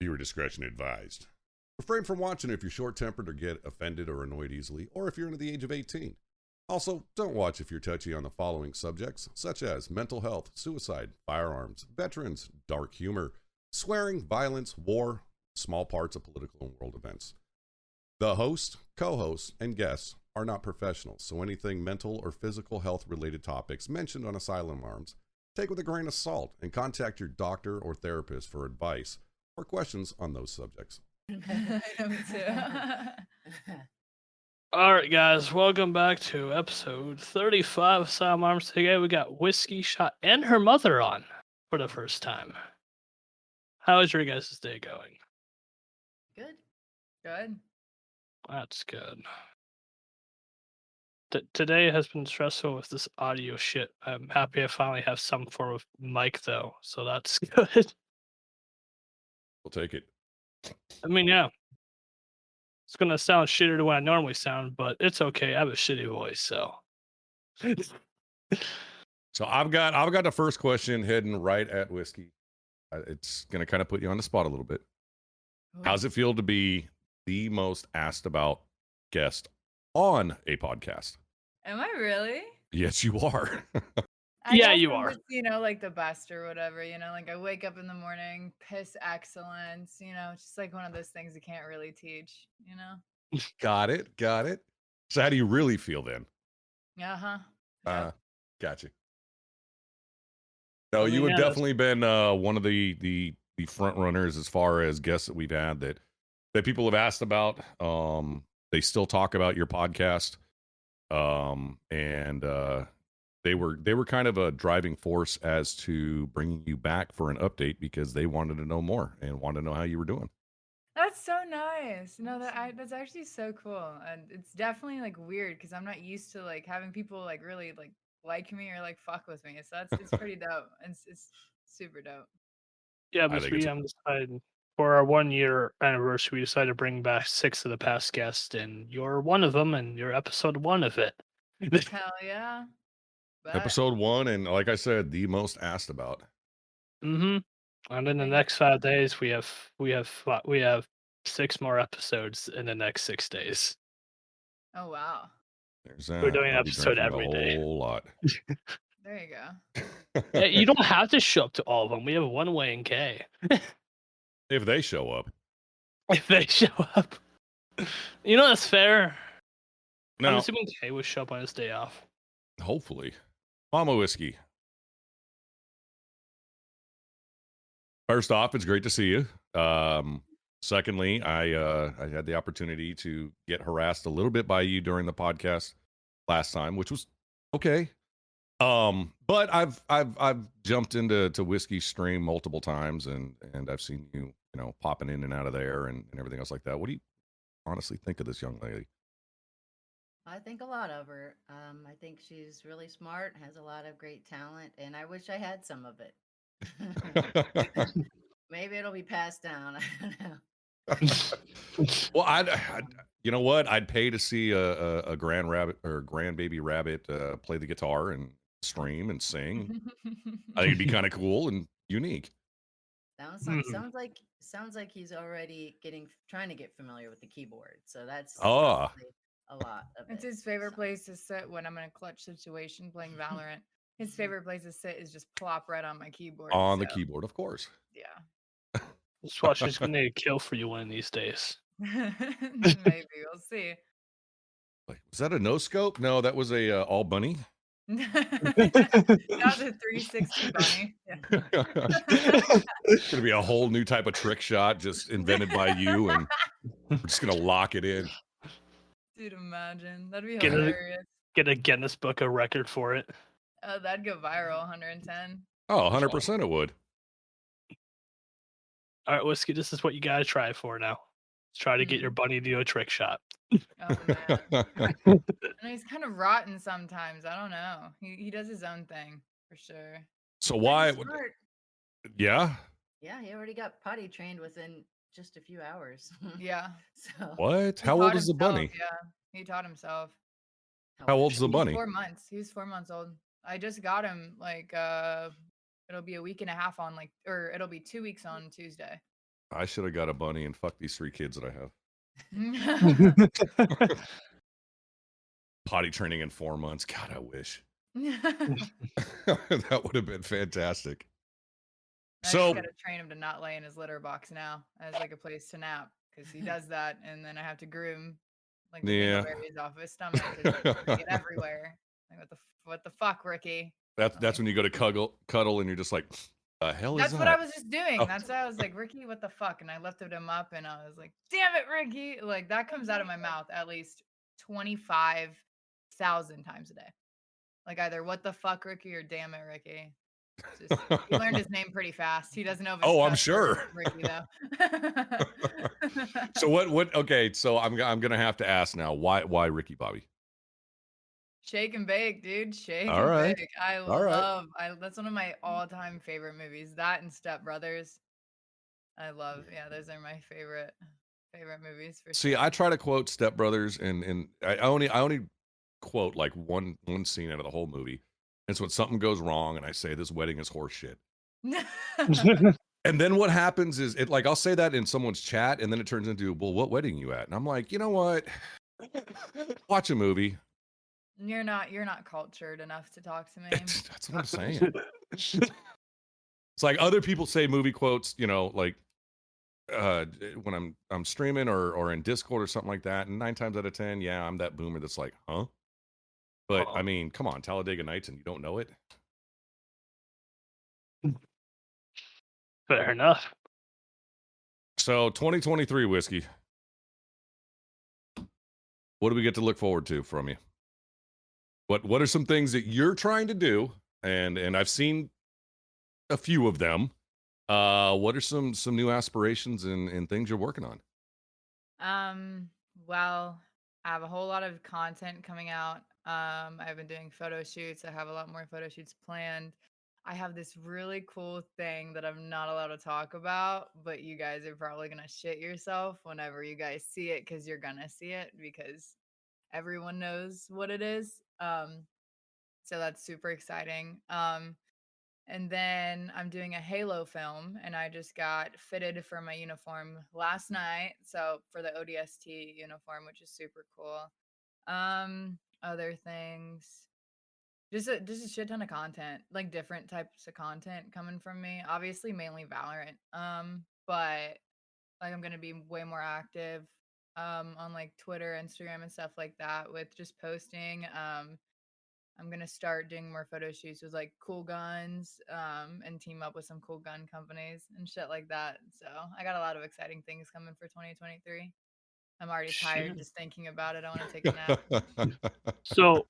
Viewer discretion advised. Refrain from watching if you're short-tempered or get offended or annoyed easily, or if you're under the age of 18. Also, don't watch if you're touchy on the following subjects, such as mental health, suicide, firearms, veterans, dark humor, swearing, violence, war, small parts of political and world events. The host, co-hosts, and guests are not professionals, so anything mental or physical health-related topics mentioned on Asylum Arms, take with a grain of salt and contact your doctor or therapist for advice or questions on those subjects. I know, me too. All right, guys, welcome back to episode 35 of Asylum Arms. Today we got WhiskeyShott and her mother on for the first time. How is your guys' day going? Good. Good. That's good. Today has been stressful with this audio shit. I'm happy I finally have some form of mic, though, so that's good. We'll take it. I mean, yeah. It's going to sound shittier than what I normally sound, but it's okay. I have a shitty voice, so. So I've got the first question heading right at Whiskey. It's going to kind of put you on the spot a little bit. How's it feel to be the most asked about guest on a podcast? Am I really? Yes, you are. Yeah, guess you I'm are. just, like the best or whatever, like I wake up in the morning, piss excellence, it's just like one of those things you can't really teach, Got it. So how do you really feel then? Uh-huh. Gotcha. No, you have definitely been one of the front runners as far as guests that we've had that people have asked about. They still talk about your podcast. And they were kind of a driving force as to bringing you back for an update because they wanted to know more and wanted to know how you were doing. That's so nice. No, that's actually so cool. And it's definitely like weird because I'm not used to like having people like really like me or like fuck with me. So it's pretty dope. It's super dope. Yeah, but we decided for our 1 year anniversary, we decided to bring back 6 of the past guests, and you're one of them, and you're episode 1 of it. Hell yeah. Episode 1, and like I said, the most asked about. And in the next 5 days, we have 6 more episodes in the next 6 days. Oh wow. We're doing an episode every day. A whole lot. There you go. Yeah, you don't have to show up to all of them. We have one way in K. If they show up. If they show up. That's fair. No. I'm assuming Kay will show up on his day off. Hopefully. Mama Whiskey. First off, it's great to see you. Secondly, I had the opportunity to get harassed a little bit by you during the podcast last time, which was okay. But I've jumped into Whiskey's stream multiple times and I've seen you, popping in and out of there and everything else like that. What do you honestly think of this young lady? I think a lot of her. I think she's really smart, has a lot of great talent, and I wish I had some of it. Maybe it'll be passed down. I don't know. Well, you know what? I'd pay to see a grandbaby rabbit play the guitar and stream and sing. I think it'd be kind of cool and unique. Sounds like he's already trying to get familiar with the keyboard. So that's a lot of it. It's his favorite place to sit when I'm in a clutch situation playing Valorant. His favorite place to sit is just plop right on my keyboard. On the keyboard, of course. Yeah. This watch is going to need a kill for you one of these days. Maybe. We'll see. Like, was that a no scope? No, that was a all bunny. That was a 360 bunny. Yeah. It's going to be a whole new type of trick shot just invented by you, and we're just going to lock it in. Dude, imagine. That'd be hilarious. Get a Guinness Book of Record for it. Oh, that'd go viral, 110. Oh, 100% it would. All right, Whiskey, this is what you got to try for now. Let's try to get your bunny to do a trick shot. Oh, man. And he's kind of rotten sometimes. I don't know. He does his own thing, for sure. So why? Yeah? Yeah, he already got potty trained within just a few hours. Yeah. So what? How old is the bunny? Yeah, he taught himself. How old's the bunny? 4 months. He's 4 months old. I just got him it'll be a week and a half on it'll be 2 weeks on Tuesday. I should have got a bunny and fuck these 3 kids that I have. Potty training in 4 months. God, I wish. That would have been fantastic. I just gotta train him to not lay in his litter box now as like a place to nap because he does that, and then I have to groom like the dingleberries off his stomach because they get everywhere. Like what the fuck, Ricky? That's when you go to cuddle, and you're just like, the hell is that? That's what I was just doing. That's why I was like, Ricky, what the fuck? And I lifted him up, and I was like, damn it, Ricky! Like that comes out of my mouth at least 25,000 times a day. Like either what the fuck, Ricky, or damn it, Ricky. Just, he learned his name pretty fast. He doesn't know if it's I'm sure. Ricky though. So what? Okay, so I'm gonna have to ask now. Why Ricky Bobby? Shake and bake, dude. Shake All and right. bake. I All right. that's one of my all-time favorite movies. That and Step Brothers. I love. Yeah, those are my favorite movies for See, sure. I try to quote Step Brothers, and I only quote like one scene out of the whole movie. It's when something goes wrong, and I say this wedding is horse shit. And then what happens is it like I'll say that in someone's chat, and then it turns into, well, what wedding you at? And I'm like, you know what? Watch a movie. You're not cultured enough to talk to me. That's what I'm saying. It's like other people say movie quotes, you know, like when I'm streaming or in Discord or something like that, and 9 times out of 10, yeah, I'm that boomer that's like, huh? But I mean, come on, Talladega Nights, and you don't know it? Fair enough. So 2023 whiskey. What do we get to look forward to from you? What are some things that you're trying to do? And I've seen a few of them. What are some new aspirations and things you're working on? Well, I have a whole lot of content coming out. I've been doing photo shoots. I have a lot more photo shoots planned. I have this really cool thing that I'm not allowed to talk about, but you guys are probably gonna shit yourself whenever you guys see it because you're gonna see it because everyone knows what it is. So that's super exciting. And then I'm doing a Halo film, and I just got fitted for my uniform last night. So for the ODST uniform, which is super cool. Other things, just a shit ton of content, like different types of content coming from me. Obviously, mainly Valorant. But like I'm gonna be way more active, on like Twitter, Instagram, and stuff like that with just posting. I'm gonna start doing more photo shoots with like cool guns, and team up with some cool gun companies and shit like that. So I got a lot of exciting things coming for 2023. I'm already tired just thinking about it. I want to take a nap. So,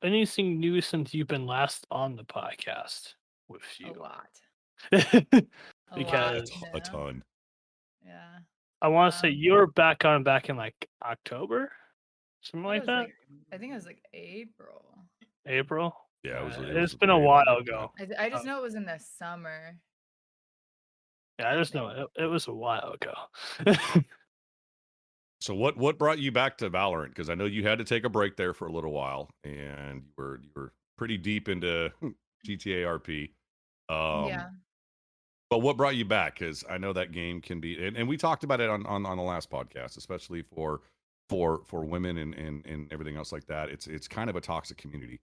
anything new since you've been last on the podcast with you? A lot. Because a ton. Yeah. I want to say you were back in like October, something like that. I think it was like April. April. Yeah, it's been a while ago. I just know it was in the summer. Yeah, I just know it was a while ago. So what brought you back to Valorant? Because I know you had to take a break there for a little while, and you were pretty deep into GTA RP. Yeah. But what brought you back? Because I know that game can be, and we talked about it on the last podcast, especially for women and everything else like that. It's kind of a toxic community.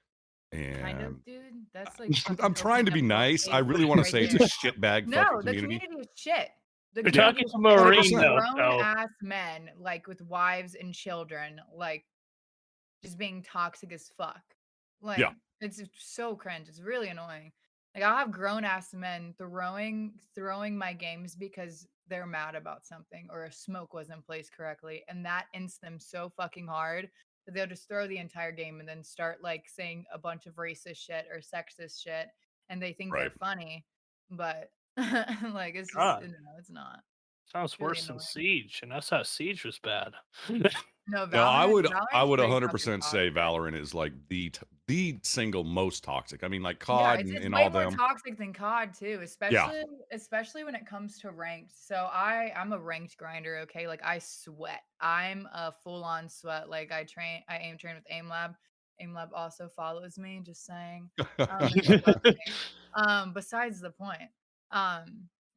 And kind of, dude. That's like I'm trying to be nice. I really want to say it's a shitbag. No, the community is shit. You're talking to Marine though. Grown ass men, like with wives and children, like just being toxic as fuck. Like, yeah. It's so cringe. It's really annoying. Like I'll have grown ass men throwing my games because they're mad about something or a smoke wasn't placed correctly, and that ends them so fucking hard that they'll just throw the entire game and then start like saying a bunch of racist shit or sexist shit, and they think they're funny, but like it's just it's not. Sounds really worse than Siege, and that's how Siege was bad. No, I would 100% say Valorant is like the single most toxic. I mean, like COD and all them. It's way more toxic than COD too, especially when it comes to ranked. So I'm a ranked grinder. Okay, like I sweat. I'm a full on sweat. Like I aim train with AimLab. AimLab also follows me. Just saying. Besides the point.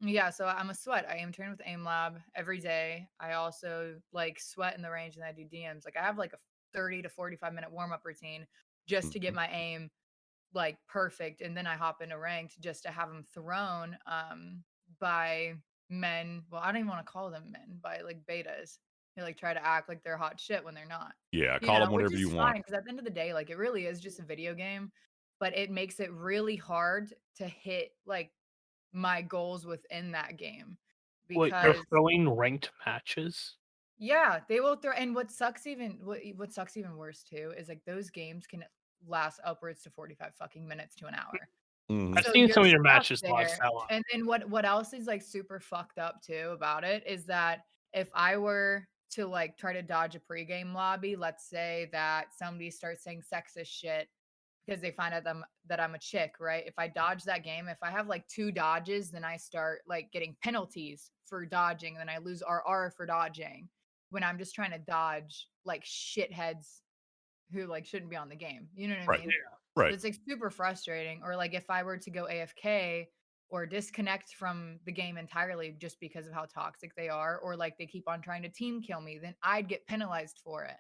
Yeah, so I'm a sweat. I aim train with Aim Lab every day. I also like sweat in the range and I do DMs. Like I have like a 30 to 45-minute warm up routine just to get Mhm. my aim like perfect, and then I hop into ranked just to have them thrown by men. Well, I don't even want to call them men, by like betas. They like try to act like they're hot shit when they're not. Yeah, You call know, them which whatever is you want. fine because at the end of the day, like it really is just a video game, but it makes it really hard to hit like my goals within that game Wait, they're because throwing ranked matches? yeah, they will throw. And what sucks even worse too is like those games can last upwards to 45 fucking minutes to an hour. I've Mhm. So seen you're some of your stuck matches last there. that long. And then what else is like super fucked up too about it is that if I were to like try to dodge a pregame lobby, let's say that somebody starts saying sexist shit because they find out that I'm a chick, right? If I dodge that game, if I have like 2 dodges, then I start like getting penalties for dodging, and then I lose RR for dodging when I'm just trying to dodge like shitheads who like shouldn't be on the game. You know what I Right. mean? So Right. it's like super frustrating. Or like if I were to go AFK or disconnect from the game entirely just because of how toxic they are, or like they keep on trying to team kill me, then I'd get penalized for it.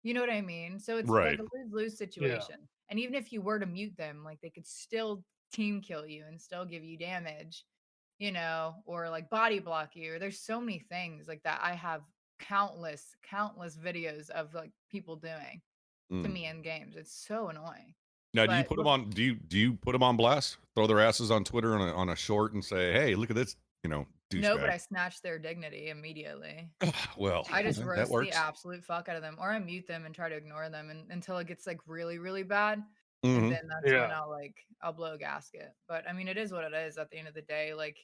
You know what I mean? So it's like Right. a lose-lose Yeah. situation. And even if you were to mute them, like they could still team kill you and still give you damage, you know, or like body block you. Or there's so many things like that. I have countless videos of like people doing to Mm. me in games. It's so annoying. Now, do you But put them on? Do you put them on blast? Throw their asses on Twitter on a short and say, "Hey, look at this," no, but douchebag. I snatch their dignity immediately. Well, I just that roast the works. absolute fuck out of them, or I mute them and try to ignore them until it gets like really, really bad. And Hmm. then that's when Yeah. I'll blow a gasket. But I mean, it is what it is at the end of the day. Like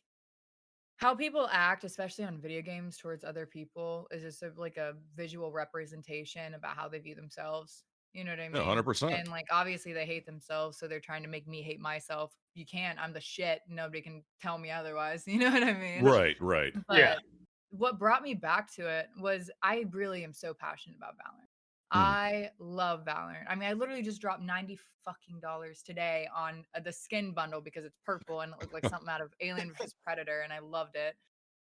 how people act, especially on video games towards other people, is just like a visual representation about how they view themselves. You know what I Yeah, mean? 100%. And like obviously they hate themselves, so they're trying to make me hate myself. You can't. I'm the shit. Nobody can tell me otherwise. You know what I mean? Right. Right. Yeah. But what brought me back to it was I really am so passionate about Valorant. Mm. I love Valorant. I mean, I literally just dropped 90 fucking dollars today on the skin bundle because it's purple and it looked like something out of Alien versus Predator, and I loved it.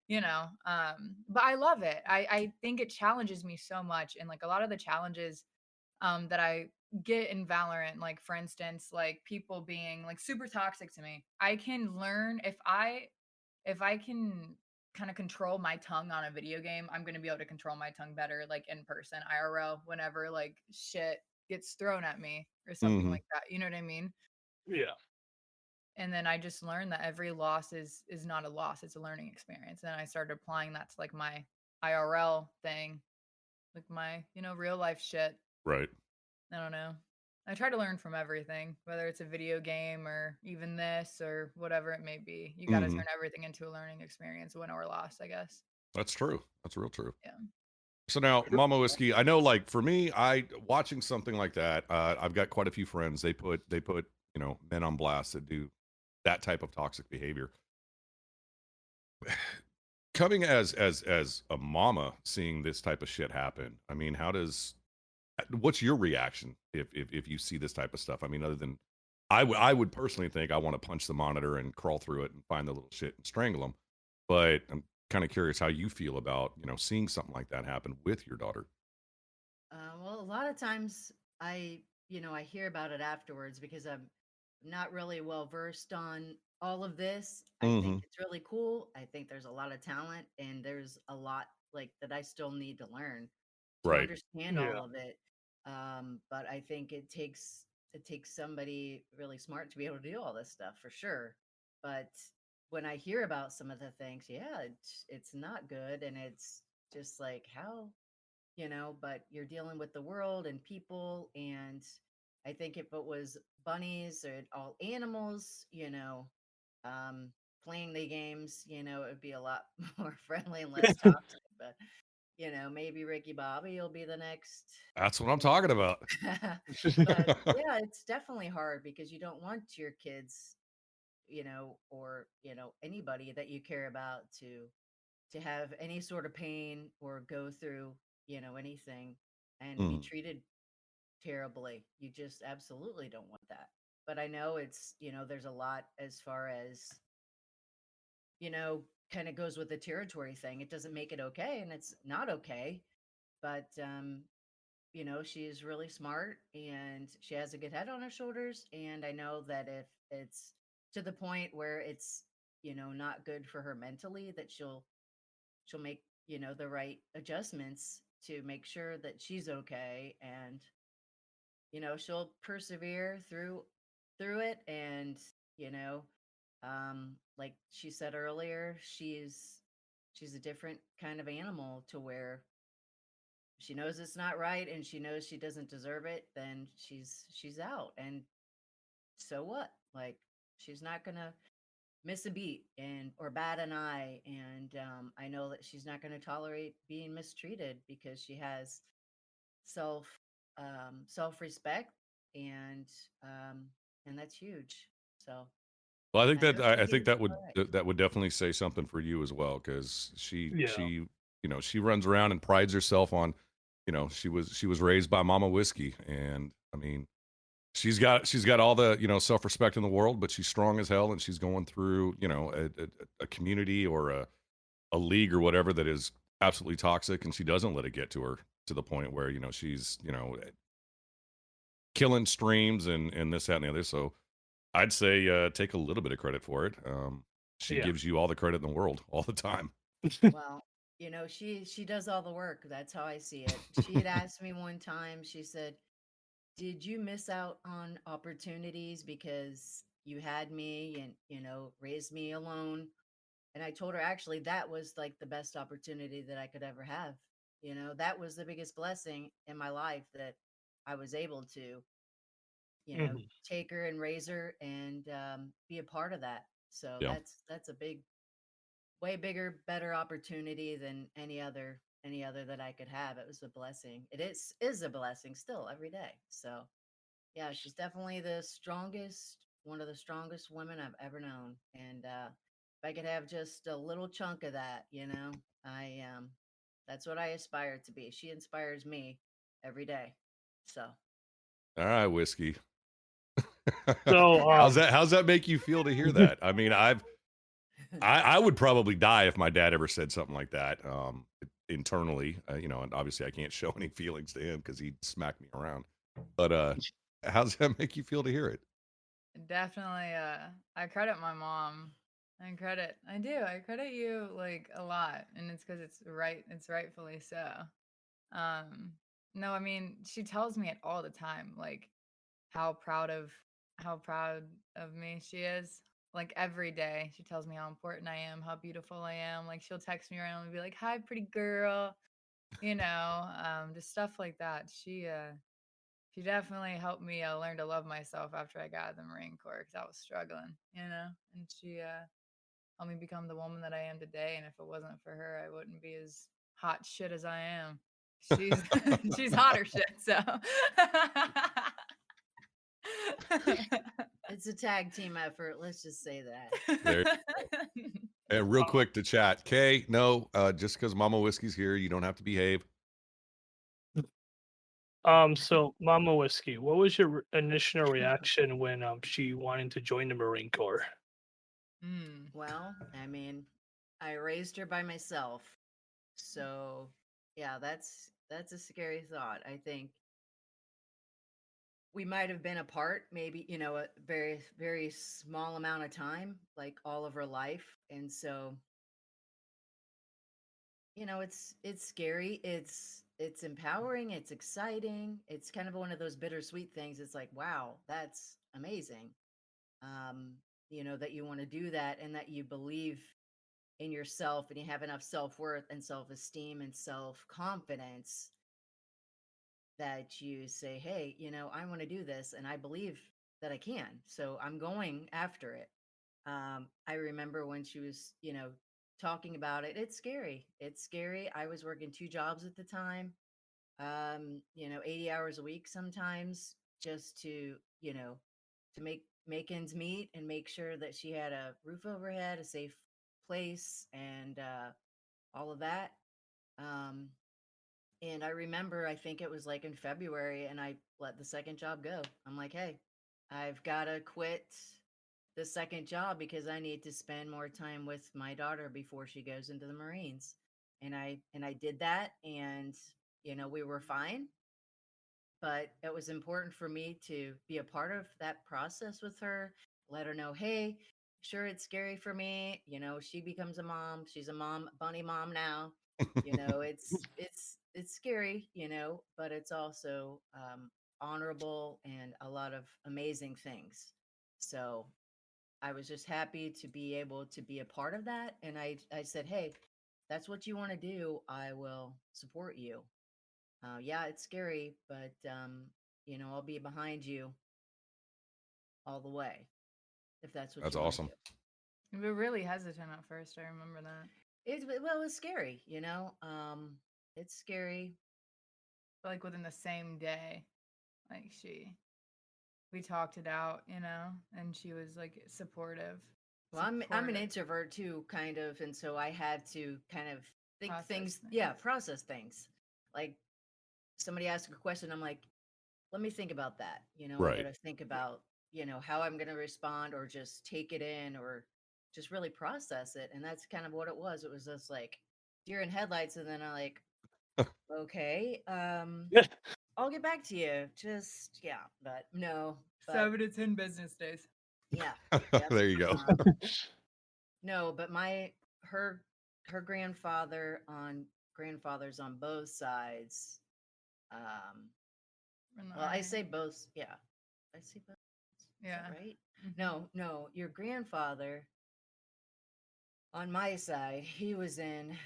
You know, but I love it. I think it challenges me so much, and like a lot of the challenges that I get in Valorant, like for instance, like people being like super toxic to me. I can learn if I can kind of control my tongue on a video game, I'm going to be able to control my tongue better like in person, IRL, whenever like shit gets thrown at me or something Hmm. like that. You know what I mean? Yeah. And then I just learned that every loss is not a loss, it's a learning experience. And I started applying that to like my IRL thing, like my, real life shit. Right. I don't know. I try to learn from everything, whether it's a video game or even this or whatever it may be. You got to Hmm. turn everything into a learning experience, win or loss, I guess. That's true. That's real true. Yeah. So now, Mama Whiskey, I know, like for me, I watching something like that. I've got quite a few friends. They put men on blast that do that type of toxic behavior. Coming as a mama, seeing this type of shit happen. I mean, what's your reaction if you see this type of stuff? I mean, other than I would personally think I want to punch the monitor and crawl through it and find the little shit and strangle them. But I'm kind of curious how you feel about seeing something like that happen with your daughter. Well, a lot of times I hear about it afterwards because I'm not really well versed on all of this. I think Hmm. it's really cool. I think there's a lot of talent and there's a lot like that I still need to learn to Right. understand all Yeah. of it. But I think it takes somebody really smart to be able to do all this stuff for sure. But when I hear about some of the things, yeah, it's not good and it's just like but you're dealing with the world and people. And I think if it was bunnies or all animals, um, playing the games, it would be a lot more friendly and less toxic. But, maybe Ricky Bobby will be the next. That's what I'm You know. talking about. But yeah, it's definitely hard because you don't want your kids, or, anybody that you care about to have any sort of pain or go through, anything and be Mhm. treated terribly. You just absolutely don't want that. But I know there's a lot as far as kind of goes with the territory thing. It doesn't make it okay, and it's not okay. But she's really smart and she has a good head on her shoulders. And I know that if it's to the point where it's, not good for her mentally, that she'll make, the right adjustments to make sure that she's okay. And, she'll persevere through it. And, you know, like she said earlier, she's a different kind of animal to where she knows it's not right and she knows she doesn't deserve it, then she's out. And so what? Like, she's not gonna miss a beat and or bat an eye. And I know that she's not gonna tolerate being mistreated because she has self self-respect. And um and that's huge. So Well, I think I that hope she I think does that all right. that would definitely say something for you as well, because Yeah. she runs around and prides herself on, she was raised by Mama Whiskey, and I mean, she's got all the self respect in the world, but she's strong as hell, and she's going through a community or a league or whatever that is absolutely toxic, and she doesn't let it get to her to the point where she's killing streams and this that and the other. So I'd say take a little bit of credit for it. She Yeah. gives you all the credit in the world all the time. Well, she does all the work. That's how I see it. She had asked me one time, she said, "Did you miss out on opportunities because you had me and, raised me alone?" And I told her, actually, that was like the best opportunity that I could ever have. That was the biggest blessing in my life, that I was able to, Mhm. take her and raise her and be a part of that. So Yeah. that's a big, way bigger, better opportunity than any other that I could have. It was a blessing. It is a blessing still every day. So yeah, she's definitely one of the strongest women I've ever known. And if I could have just a little chunk of that, I that's what I aspire to be. She inspires me every day. So All right, Whiskey. So, How's that make you feel to hear that? I mean, I would probably die if my dad ever said something like that, internally, and obviously I can't show any feelings to him because he'd smack me around. But how's that make you feel to hear it? Definitely, I credit my mom. I credit you like a lot, and it's because it's rightfully so. Um, no, I mean, she tells me it all the time, like how proud of how proud of me she is. Like every day, she tells me how important I am, how beautiful I am. Like she'll text me around and be like, "Hi, pretty girl," just stuff like that. She definitely helped me learn to love myself after I got out of the Marine Corps because I was struggling, and she helped me become the woman that I am today. And if it wasn't for her, I wouldn't be as hot shit as I am. She's she's hotter shit, so it's a tag team effort. Let's just say that. There. And real quick to chat, Kay. No, just because Mama Whiskey's here, you don't have to behave. so Mama Whiskey, what was your initial reaction when she wanted to join the Marine Corps? Mm. Well, I mean, I raised her by myself. So, yeah, that's a scary thought. I think we might have been apart maybe, a very very small amount of time, like all of her life. And so, it's scary. It's empowering, it's exciting. It's kind of one of those bittersweet things. It's like, wow, that's amazing. Um, that you want to do that and that you believe in yourself and you have enough self-worth and self-esteem and self-confidence that you say, hey, I want to do this and I believe that I can. So I'm going after it. I remember when she was, talking about it. It's scary. It's scary. I was working two jobs at the time, 80 hours a week sometimes, just to make ends meet and make sure that she had a roof over her head, a safe place, and all of that. Um, and I remember, I think it was like in February, and I let the second job go. I'm like, hey, I've got to quit the second job because I need to spend more time with my daughter before she goes into the Marines. And I did that, and we were fine, but it was important for me to be a part of that process with her, let her know, hey, sure, it's scary for me. She becomes a mom. She's a mom, bunny mom now. It's scary, but it's also honorable and a lot of amazing things. So I was just happy to be able to be a part of that. And I said, hey, that's what you want to do. I will support you. Yeah, it's scary, but I'll be behind you all the way if that's what That's you want to awesome. do. We were really hesitant at first. I remember that. It was scary, it's scary. But like within the same day, like we talked it out, and she was like supportive. Well, I'm an supportive. introvert too, kind of, and so I had to kind of think Process things, things. yeah, process things. Like somebody asks a question, I'm like, let me think about that. I Right. gotta think about, how I'm gonna respond or just take it in or just really process it. And that's kind of what it was. It was just like deer in headlights, and then I like, okay, I'll get back to you. Just yeah, but no, but 7 to 10 business days. yeah, yep. There you go. No, but her grandfathers on both sides. Well, I say both. Yeah, I say both. Is that right? Mhm. No, your grandfather on my side, he was in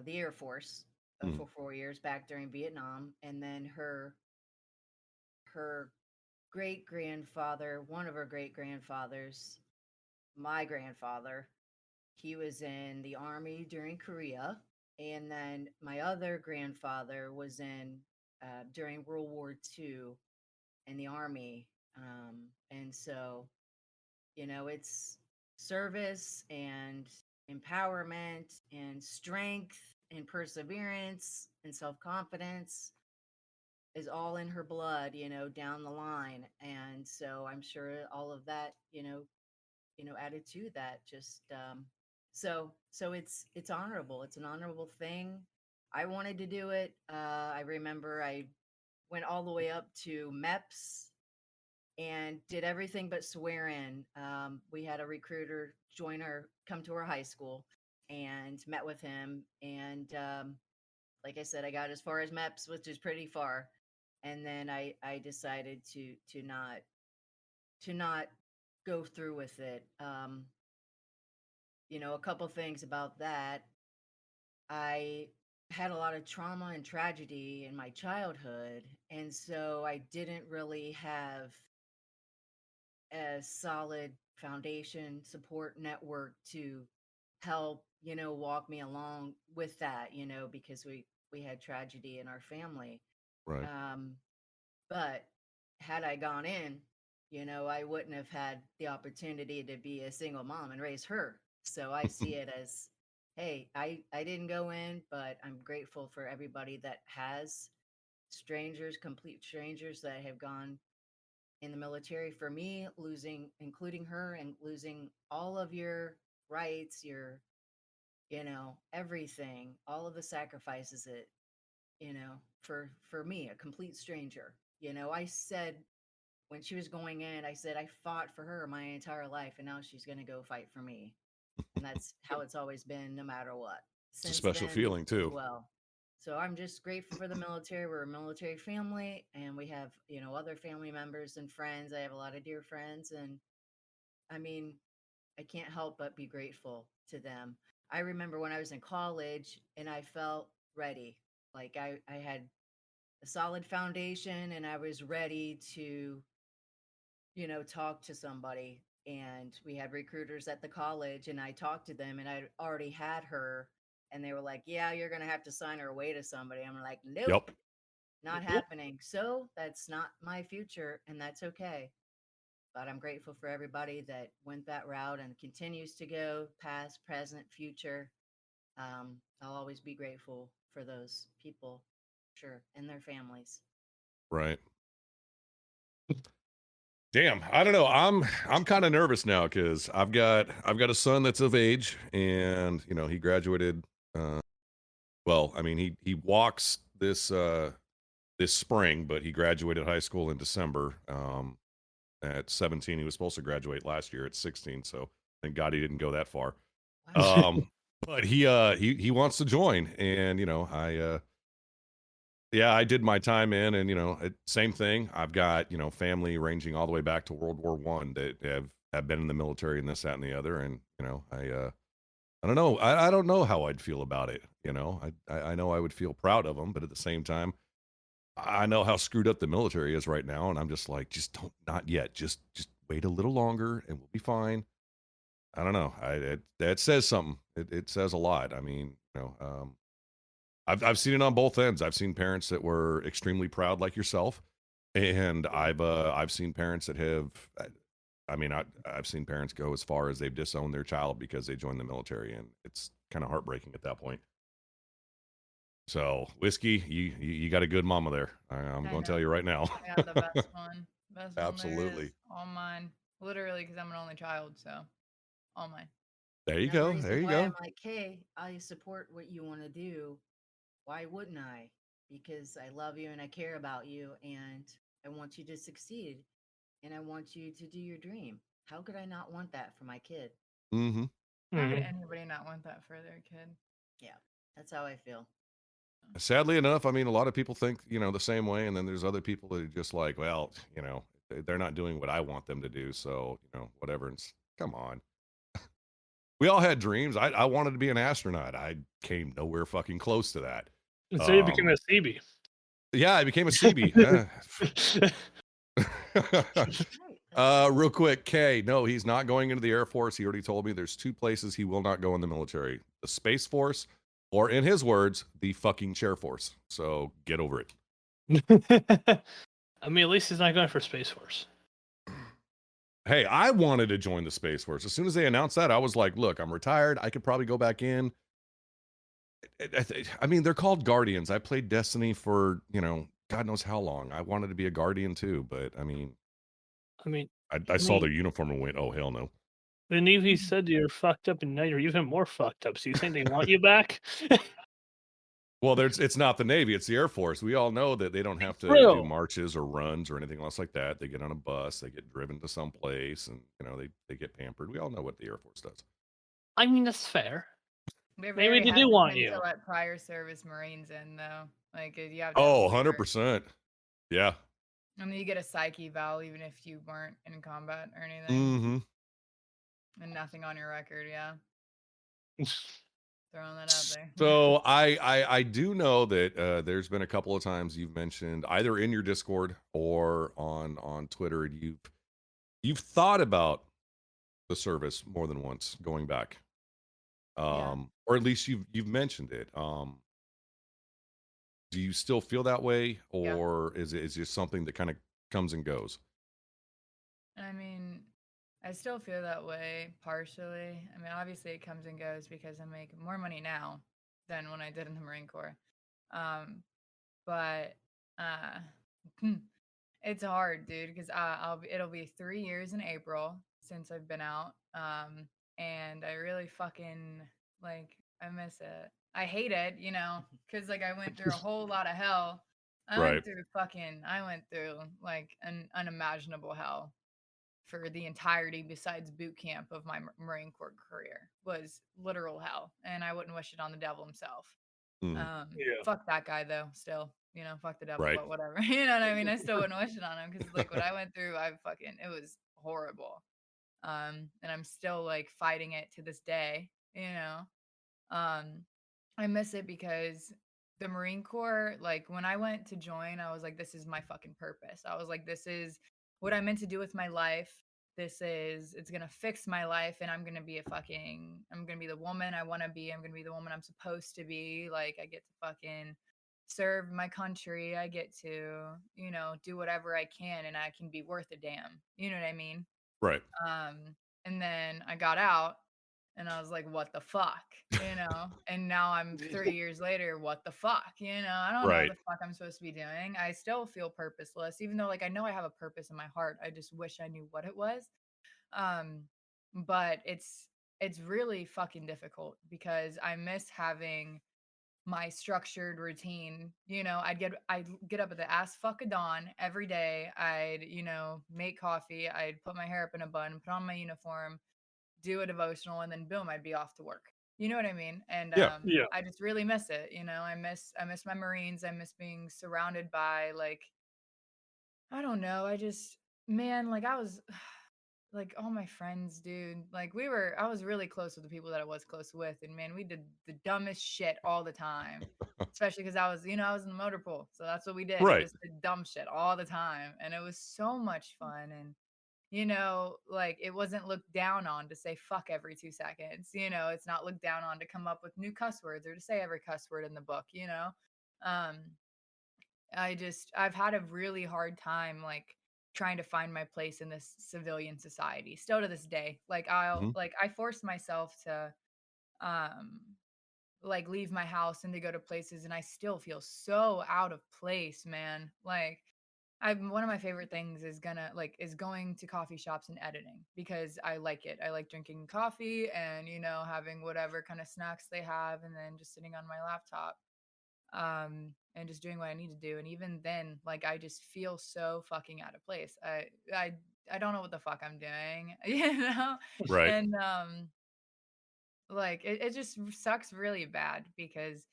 the Air Force for 4 years back during Vietnam, and then her great grandfather, one of her great grandfathers, my grandfather, he was in the Army during Korea, and then my other grandfather was in during World War II in the Army, and so it's service and empowerment and strength and perseverance and self-confidence is all in her blood, down the line. And so I'm sure all of that, added to that. Just so it's honorable. It's an honorable thing. I wanted to do it. I remember I went all the way up to MEPS and did everything but swear in. We had a recruiter come to our high school and met with him. And like I said, I got as far as MEPS, which is pretty far. And then I decided to not go through with it. A couple things about that. I had a lot of trauma and tragedy in my childhood, and so I didn't really have a solid foundation support network to help walk me along with that, because we had tragedy in our family. Right. But had I gone in, I wouldn't have had the opportunity to be a single mom and raise her. So I see it as, hey, I didn't go in, but I'm grateful for everybody that has complete strangers that have gone in the military. For me, including her, and losing all of your rights, your, everything, all of the sacrifices for me, a complete stranger. I said when she was going in, I said, I fought for her my entire life, and now she's going to go fight for me. And that's how it's always been, no matter what. It's a Since special then feeling as too. well. So I'm just grateful for the military. We're a military family, and we have, other family members and friends. I have a lot of dear friends, and I mean, I can't help but be grateful to them. I remember when I was in college and I felt ready. Like I had a solid foundation and I was ready to, talk to somebody. And we had recruiters at the college, and I talked to them, and I already had her, and they were like, yeah, you're going to have to sign her away to somebody. I'm like, nope, Yep. not happening. So that's not my future, and that's okay. But I'm grateful for everybody that went that route and continues to go, past, present, future. I'll always be grateful for those people, sure, and their families. Right. Damn, I don't know. I'm kind of nervous now because I've got a son that's of age, and you know he graduated. Uh, well, I mean he walks this spring, but he graduated high school in December. At 17, he was supposed to graduate last year at 16. So thank God he didn't go that far. Wow. But he wants to join, and you know I did my time in, and you know, same thing. I've got you know family ranging all the way back to World War One that have been in the military and this, that, and the other, and you know, I don't know, I don't know how I'd feel about it. You know, I know I would feel proud of them, but at the same time, I know how screwed up the military is right now, and I'm just like, just don't, not yet, just wait a little longer, and we'll be fine. I don't know. That says something. It says a lot. I mean, you know, I've seen it on both ends. I've seen parents that were extremely proud, like yourself, and I've seen parents that have. I mean, I've seen parents go as far as they've disowned their child because they joined the military, and it's kind of heartbreaking at that point. So, whiskey, you got a good mama there. I'm I going to know. tell you right now. I got the best one. Best one there is. Absolutely. All mine. Literally, because I'm an only child, so all mine. There you Now, the go. There reason you why I'm go. like, hey, I support what you want to do. Why wouldn't I? Because I love you and I care about you and I want you to succeed and I want you to do your dream. How could I not want that for my kid? Mm-hmm. How could Mhm. anybody not want that for their kid? Yeah, that's how I feel. Sadly enough, I mean, a lot of people think, you know, the same way. And then there's other people that are just like, well, you know, they're not doing what I want them to do. So, you know, whatever. And come on. We all had dreams. I wanted to be an astronaut. I came nowhere fucking close to that. And so you became a CB. Yeah, I became a CB. Right. That's Real quick, Kay, no, he's not going into the Air Force. He already told me there's two places he will not go in the military: the Space Force, or in his words, the fucking Chair Force. So get over it. I mean, at least he's not going for Space Force. Hey, I wanted to join the Space Force. As soon as they announced that, I was like, look, I'm retired. I could probably go back in. I mean, they're called Guardians. I played Destiny for, you know, God knows how long. I wanted to be a Guardian too, but I mean, I mean, I saw their uniform and went, oh, hell no. the Navy said you're fucked up, and now you're even more fucked up. So you think they want you back? Well, it's not the Navy, it's the Air Force. We all know that they don't have to do True. marches or runs or anything else like that. They get on a bus, they get driven to some place, and you know, they get pampered. We all know what the Air Force does. I mean, that's fair. They're Maybe very they do want hesitant you. to let prior service Marines in, though. Like, you have to have Oh, a waiver. 100%. Yeah. And then you get a psych eval even if you weren't in combat or anything. Mm-hmm. And nothing on your record, yeah. Throwing that out there. So I do know that there's been a couple of times you've mentioned either in your Discord or on Twitter, you've thought about the service more than once going back. Yeah. Or at least you've mentioned it. Do you still feel that way, Yeah. or is it just something that kind of comes and goes? I mean, I still feel that way partially. I mean, obviously it comes and goes because I make more money now than when I did in the Marine Corps. Um, but uh, it's hard, dude, because it'll be 3 years in April since I've been out. And I really fucking like I miss it. I hate it, you know, because like I went through a whole lot of hell. Right. I went through like an unimaginable hell for the entirety besides boot camp of my Marine Corps career was literal hell, and I wouldn't wish it on the devil himself. Mm, Yeah. Fuck that guy though. Still, you know, fuck the devil, right. but whatever. You know what I mean? I still wouldn't wish it on him because like what I went through, it was horrible. And I'm still like fighting it to this day. You know, I miss it because the Marine Corps, like when I went to join, I was like, this is my fucking purpose. I was like, this is what I'm meant to do with my life. It's gonna fix my life, and I'm gonna be I'm gonna be the woman I wanna be. I'm gonna be the woman I'm supposed to be. Like, I get to fucking serve my country. I get to, you know, do whatever I can, and I can be worth a damn. You know what I mean? Right. And then I got out And I was like, what the fuck, you know? And now I'm 3 years later, what the fuck, you know? I don't know what Right. the fuck I'm supposed to be doing. I still feel purposeless, even though like I know I have a purpose in my heart. I just wish I knew what it was. Um, but it's really fucking difficult because I miss having my structured routine. You know, I'd get up at the ass fuck of dawn every day. I'd, you know, make coffee, I'd put my hair up in a bun, put on my uniform, do a devotional, and then boom, I'd be off to work. You know what I mean? And Yeah. Yeah. I just really miss it. You know, I miss my Marines. I miss being surrounded by like, I don't know. I just, man, like I was like all my friends, dude. Like I was really close with the people that I was close with, and man, we did the dumbest shit all the time. Especially because I was, you know, I was in the motor pool, so that's what we did. We Right. just did dumb shit all the time, and it was so much fun. And you know, like it wasn't looked down on to say fuck every 2 seconds. You know, it's not looked down on to come up with new cuss words or to say every cuss word in the book. You know, um, I've had a really hard time like trying to find my place in this civilian society still to this day. Like Mhm. I forced myself to um like leave my house and to go to places, and I still feel so out of place, man. Like I'm one of my favorite things is going to coffee shops and editing because I like it. I like drinking coffee and, you know, having whatever kind of snacks they have and then just sitting on my laptop and just doing what I need to do. And even then, like I just feel so fucking out of place. I don't know what the fuck I'm doing, you know? Right. And like it just sucks really bad because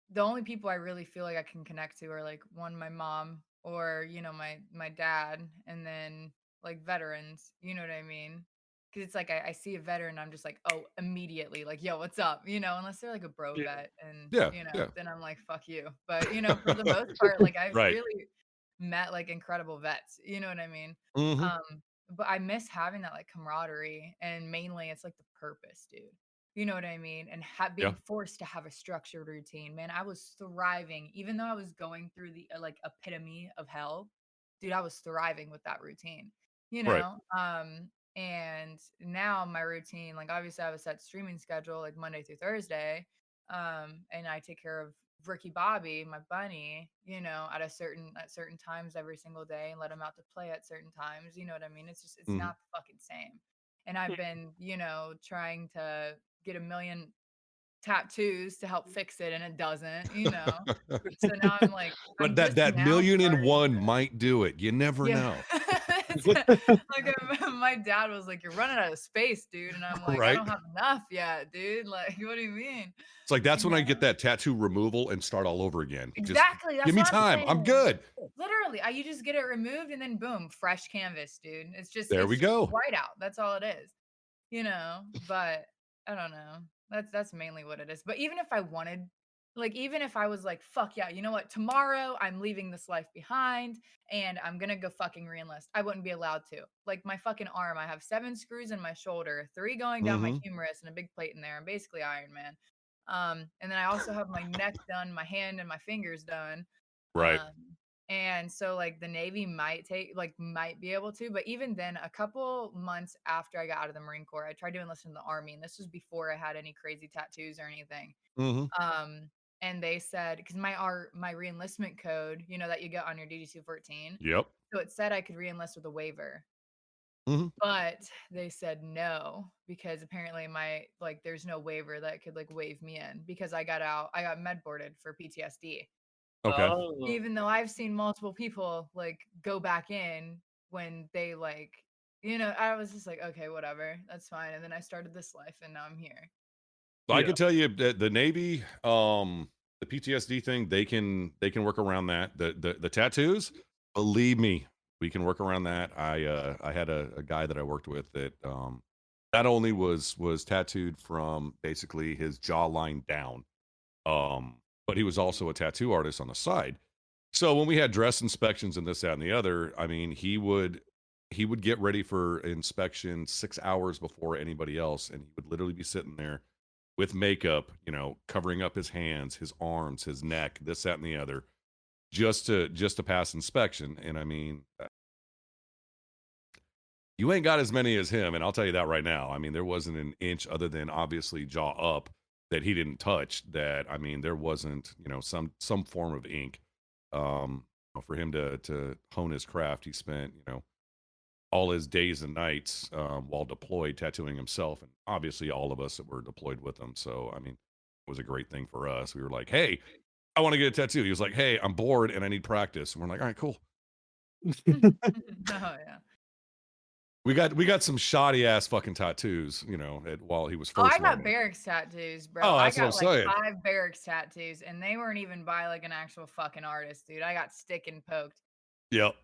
the only people I really feel like I can connect to are like one, my mom, or you know, my dad, and then like veterans. You know what I mean? Because it's like I see a veteran, I'm just like, oh, immediately, like, yo, what's up? You know, unless they're like a bro Yeah. vet, and Yeah. you know, Yeah. then I'm like, fuck you. But you know, for the most part, like I've Right. really met like incredible vets. You know what I mean? Hmm. But I miss having that like camaraderie, and mainly it's like the purpose, dude. You know what I mean? And Yeah. being forced to have a structured routine. Man, I was thriving, even though I was going through the like epitome of hell. Dude, I was thriving with that routine, you Right. know? And now my routine, like obviously I have a set streaming schedule, like Monday through Thursday. And I take care of Ricky Bobby, my bunny, you know, at certain times every single day and let him out to play at certain times. You know what I mean? It's Hmm. not the fucking same. And I've been, you know, trying to get a million tattoos to help fix it, and it doesn't, you know? So now I'm like, But I'm that just that now million and starting one to might do it. You never yeah. know. It's like, my dad was like, "You're running out of space, dude," and I'm like, "I Right. don't have enough yet, dude, like, what do you mean?" It's like that's You when I know? get that tattoo removal and start all over again. Just Exactly, give that's me what I'm time. I'm saying. good. Literally, you just get it removed and then boom, fresh canvas, dude. There we It's just go. white out, that's all it is. You know, but I don't know. That's mainly what it is. But even if I wanted, like, even if I was like, fuck yeah, you know what? Tomorrow I'm leaving this life behind and I'm gonna go fucking reenlist. I wouldn't be allowed to. Like my fucking arm, I have 7 screws in my shoulder, 3 going down my Hmm. humerus, and a big plate in there. I'm basically Iron Man. And then I also have my neck done, my hand and my fingers done. Right. Um, and so like the Navy might be able to, but even then, a couple months after I got out of the Marine Corps, I tried to enlist in the Army, and this was before I had any crazy tattoos or anything. Hmm. And they said because my reenlistment code, you know, that you get on your DD 214, Yep. so it said I could reenlist with a waiver, Hmm. but they said no because apparently there's no waiver that could like waive me in because I got med boarded for PTSD. Okay. Oh. Even though I've seen multiple people like go back in when they like, you know, I was just like, okay, whatever, that's fine. And then I started this life and now I'm here. So I Yeah. can tell you that the Navy, the PTSD thing, they can work around that. The tattoos, believe me, we can work around that. I had a guy that I worked with that not only was tattooed from basically his jawline down, but he was also a tattoo artist on the side. So when we had dress inspections and this, that, and the other, I mean, he would get ready for inspection 6 hours before anybody else, and he would literally be sitting there with makeup, covering up his hands, his arms, his neck, this, that, and the other, just to pass inspection. And I mean, You ain't got as many as him, and I'll tell you that right now. I mean, there wasn't an inch other than obviously jaw up that he didn't touch. That I mean, there wasn't some form of ink. For him to hone his craft, he spent all his days and nights while deployed tattooing himself, and obviously all of us that were deployed with him. So I mean, it was a great thing for us. We were like, hey, I want to get a tattoo. He was like, hey, I'm bored and I need practice. And we're like, all right, cool. Oh yeah. We got some shoddy ass fucking tattoos, while he was Oh, first I got learning. barracks tattoos, bro. Oh, I that's what I'm got like saying. 5 barracks tattoos, and they weren't even by like an actual fucking artist, dude. I got stick and poked. Yep.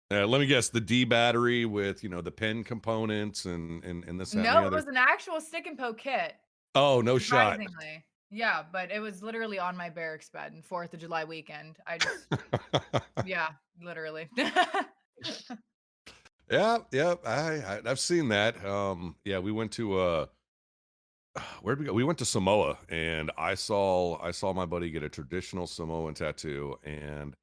Let me guess, the D battery with the pen components and this that, and the No, it other. was an actual stick and poke kit. Oh, no shot. Surprisingly. Yeah, but it was literally on my barracks bed in 4th of July weekend. I just yeah, literally. Yeah, I've seen that. Yeah, we went to where'd we go? We went to Samoa, and I saw my buddy get a traditional Samoan tattoo, and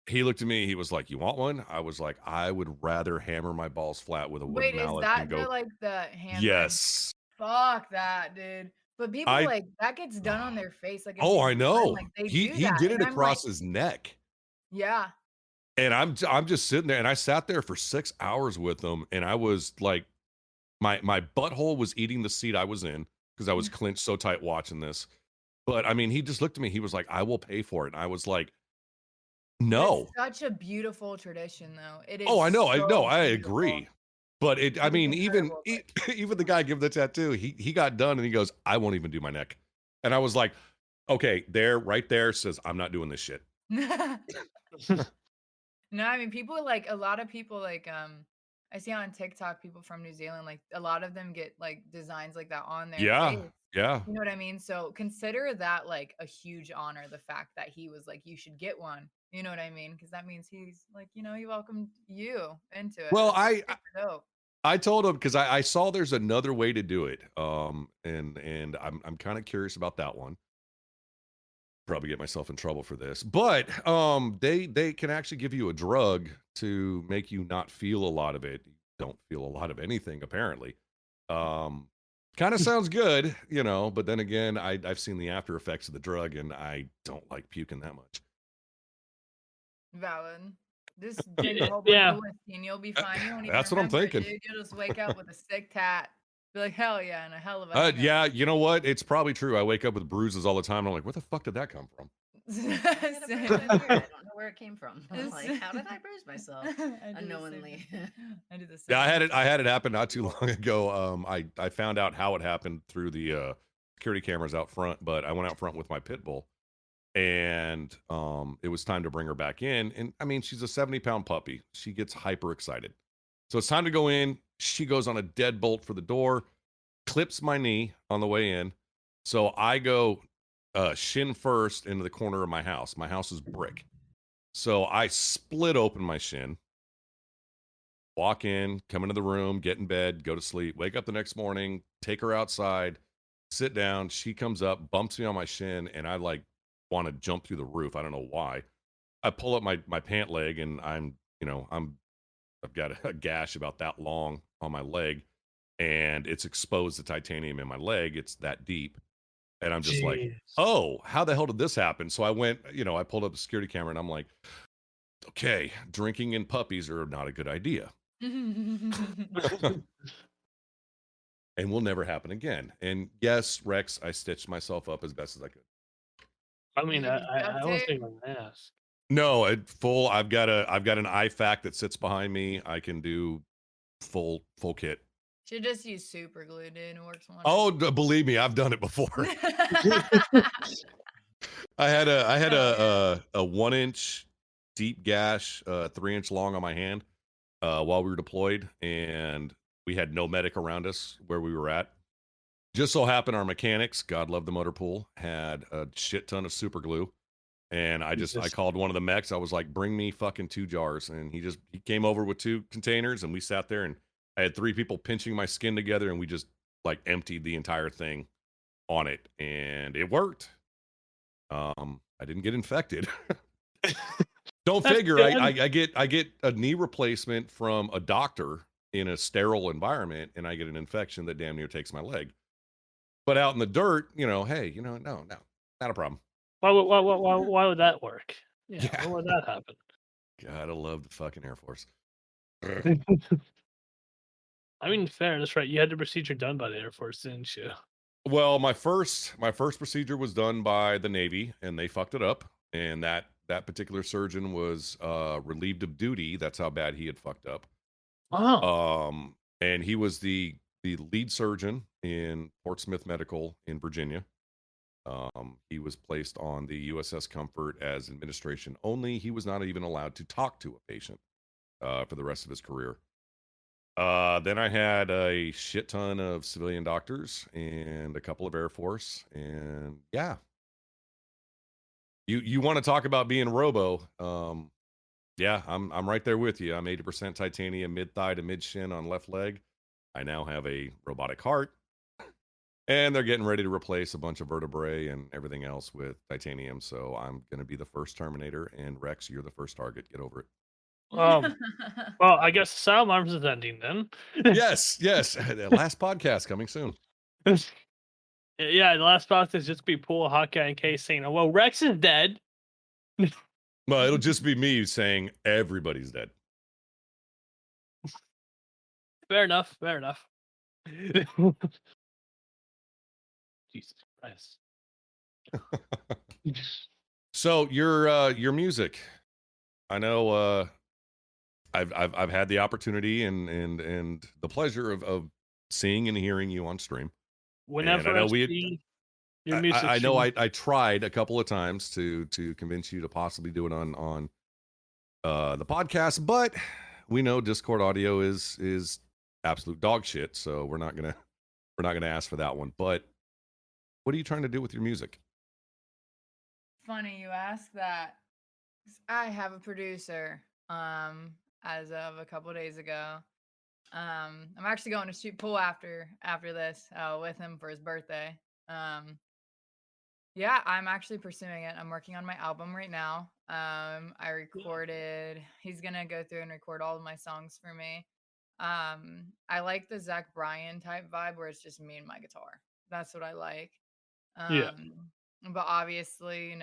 he looked at me. He was like, "You want one?" I was like, "I would rather hammer my balls flat with a wooden Wait, is mallet that than go." like the hammer? Yes, Fuck that, dude. But people I. like that gets done on their face, like if Oh, you I burn, know. like they He do that, did it and I'm like, across his neck. yeah. And I'm just sitting there, and I sat there for 6 hours with him, and I was like, my butthole was eating the seat I was in because I was clenched so tight watching this. But I mean, he just looked at me. He was like, "I will pay for it." And I was like, "No." It's such a beautiful tradition, though. It is Oh, I know, so I beautiful. agree. But I It is mean, even incredible, but even the guy giving the tattoo, he got done and he goes, "I won't even do my neck." And I was like, "Okay, right there says I'm not doing this shit." No, I mean, people like a lot of people like I see on TikTok people from New Zealand, like a lot of them get like designs like that on their Yeah, face. yeah. You know what I mean? So consider that like a huge honor, the fact that he was like, you should get one. You know what I mean? Because that means he's like, he welcomed you into it. Well, That's super dope. I told him because I saw there's another way to do it. And I'm kind of curious about that one. Probably get myself in trouble for this, but they can actually give you a drug to make you not feel a lot of it. You don't feel a lot of anything apparently. Kind of sounds good, but then again, I've seen the after effects of the drug and I don't like puking that much. Valid. Just drink a whole bunch Yeah. of whiskey and you'll be fine. You won't even That's what I'm remember it, thinking. dude. You'll just wake up with a sick tat. Be like, hell yeah, and a hell of a hangover. Yeah, you know what? It's probably true. I wake up with bruises all the time. And I'm like, where the fuck did that come from? I had a bruise right here. I don't know where it came from. I'm like, how did I bruise myself I do the same unknowingly? thing. I do the same. Yeah, thing. I had it happen not too long ago. I found out how it happened through the security cameras out front, but I went out front with my pit bull, and it was time to bring her back in. And I mean, she's a 70-pound puppy. She gets hyper excited, so it's time to go in. She goes on a deadbolt for the door, clips my knee on the way in, so I go shin first into the corner of my house. My house is brick, so I split open my shin. Walk in, come into the room, get in bed, go to sleep, wake up the next morning, take her outside, sit down. She comes up, bumps me on my shin, and I like want to jump through the roof. I don't know why. I pull up my pant leg, and I've got a gash about that long on my leg, and it's exposed the titanium in my leg. It's that deep. And I'm just like, oh, how the hell did this happen? So I went, I pulled up the security camera and I'm like, okay, drinking and puppies are not a good idea. And will never happen again. And yes, Rex, I stitched myself up as best as I could. I mean, I don't think I'm gonna ask. No, I've got an IFAC that sits behind me. I can do full kit. Should just use super glue, dude. It works wonders. Oh, believe me, I've done it before. I had a 1-inch deep gash, 3-inch long on my hand while we were deployed, and we had no medic around us where we were at. Just so happened our mechanics, God love the motor pool, had a shit ton of super glue. And I called one of the mechs. I was like, bring me fucking 2 jars. And he came over with 2 containers, and we sat there, and I had 3 people pinching my skin together, and we just like emptied the entire thing on it, and it worked. I didn't get infected. Don't figure. I get a knee replacement from a doctor in a sterile environment and I get an infection that damn near takes my leg. But out in the dirt, hey, no, not a problem. Why would that work? Yeah, Yeah. why would that happen? God, I love the fucking Air Force. I mean, fair, that's right. You had the procedure done by the Air Force, didn't you? Well, my first procedure was done by the Navy, and they fucked it up. And that particular surgeon was relieved of duty. That's how bad he had fucked up. Oh, And he was the lead surgeon in Portsmouth Medical in Virginia. He was placed on the USS Comfort as administration only. He was not even allowed to talk to a patient for the rest of his career. Then I had a shit ton of civilian doctors and a couple of Air Force, and yeah. You want to talk about being robo? Yeah, I'm right there with you. I'm 80% titanium mid thigh to mid shin on left leg. I now have a robotic heart, and they're getting ready to replace a bunch of vertebrae and everything else with titanium. So I'm gonna be the first Terminator, and Rex, you're the first target. Get over it. well, I guess Asylum Arms is ending then. Yes. The last podcast coming soon. Yeah, the last box is just be Pool, Hawkeye, and Case saying, "Oh, well, Rex is dead." Well, it'll just be me saying everybody's dead. Fair enough. Jesus Christ. So your music, I know. I've had the opportunity and the pleasure of seeing and hearing you on stream. Whenever And I know I see your I, music, I know stream, I tried a couple of times to convince you to possibly do it on the podcast, but we know Discord audio is absolute dog shit, so we're not gonna ask for that one. But what are you trying to do with your music? Funny you ask that. 'Cause I have a producer. As of a couple days ago. I'm actually going to shoot pool after this with him for his birthday. Yeah, I'm actually pursuing it. I'm working on my album right now. I recorded. He's gonna go through and record all of my songs for me. I like the Zach Bryan type vibe where it's just me and my guitar. That's what I like. yeah, But obviously,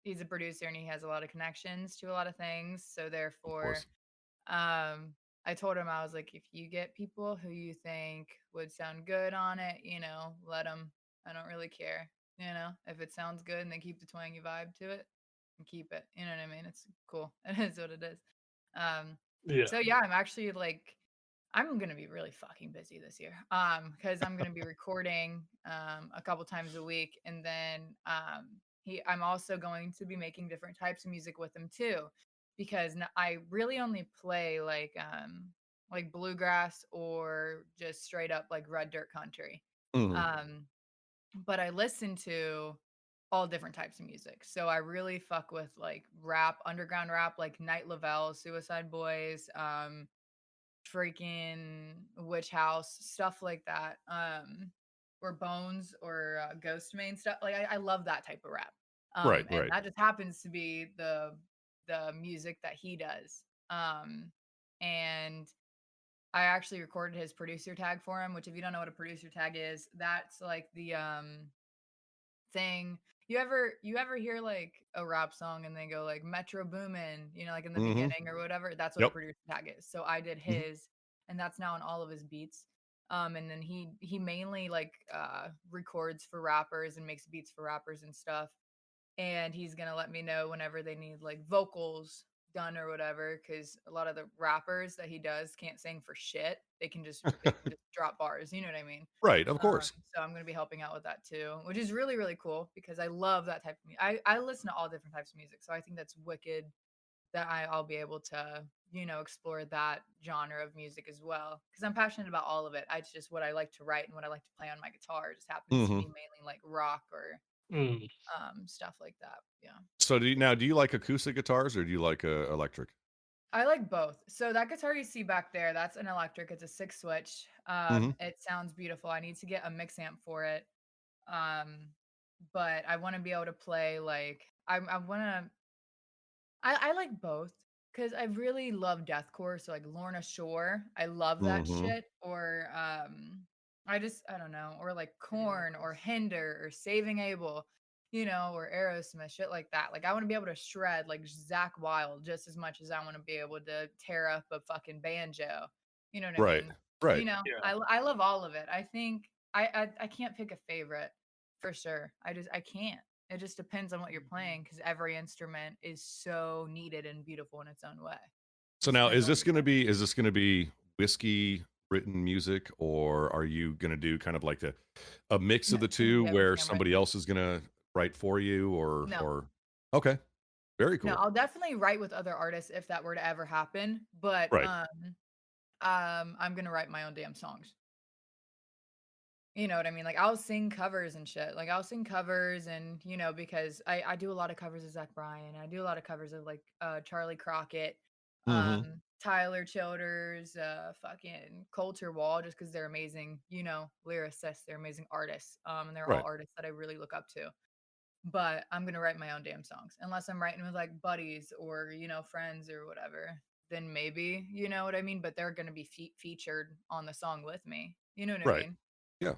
he's a producer and he has a lot of connections to a lot of things. So Of therefore, course. I told him, I was like, if you get people who you think would sound good on it, let them. I don't really care. If it sounds good and they keep the twangy vibe to it, and keep it. You know what I mean? It's cool. It is what it is. Um, yeah. so yeah, I'm actually like, I'm gonna be really fucking busy this year. Because I'm gonna be recording a couple times a week, and then I'm also going to be making different types of music with him too, because I really only play like bluegrass or just straight up like red dirt country. Mhm. But I listen to all different types of music. So I really fuck with like rap, underground rap, like Night Lavelle, Suicide Boys, freaking Witch House, stuff like that. Or Bones or Ghost Main stuff. Like I love that type of rap. And Right. that just happens to be the music that he does. And I actually recorded his producer tag for him, which if you don't know what a producer tag is, that's like the thing. You ever hear like a rap song and they go like Metro Boomin, like in the Mm-hmm. beginning or whatever? That's what a Yep. producer tag is. So I did Mhm. his, and that's now on all of his beats. And then he mainly like records for rappers and makes beats for rappers and stuff. And he's gonna let me know whenever they need like vocals done or whatever, because a lot of the rappers that he does can't sing for shit. They can just drop bars, you know what I mean? Right, of course. So I'm gonna be helping out with that too, which is really, really cool because I love that type of music. I listen to all different types of music, so I think that's wicked that I'll be able to, explore that genre of music as well. Because I'm passionate about all of it. It's just what I like to write and what I like to play on my guitar. It just happens to Mm-hmm. be mainly like rock or Mm. stuff like that. Yeah. So do you like acoustic guitars or do you like electric? I like both. So that guitar you see back there, that's an electric. It's a 6 switch. Mm-hmm. It sounds beautiful. I need to get a mix amp for it. Um, but I want to be able to play like I want to. I like both because I really love deathcore. So like Lorna Shore, I love that Mm-hmm. shit. Or I don't know, or like Korn or Hinder or Saving Abel, or Aerosmith, shit like that. Like I want to be able to shred like Zach Wild just as much as I want to be able to tear up a fucking banjo. You know what I Right. mean? Right. Yeah. I love all of it. I think I can't pick a favorite for sure. I can't. It just depends on what you're playing because every instrument is so needed and beautiful in its own way. So Just now, depends is on what this you're going to playing. be whiskey written music, or are you going to do kind of like a mix No, of the it's gonna two be where everything I'm somebody writing. else is going to write for you, No, or okay, very no, cool. I'll definitely write with other artists if that were to ever happen. But Right. I'm gonna write my own damn songs. You know what I mean? Like I'll sing covers and shit. Like I'll sing covers and because I do a lot of covers of Zach Bryan. I do a lot of covers of like Charlie Crockett, Mm-hmm. Tyler Childers, fucking Coulter Wall, just because they're amazing, lyricists, they're amazing artists. And they're all Right. artists that I really look up to. But I'm gonna write my own damn songs. Unless I'm writing with like buddies or, friends or whatever. Then maybe, you know what I mean? But they're gonna be featured on the song with me. You know what I Right. mean? Yeah.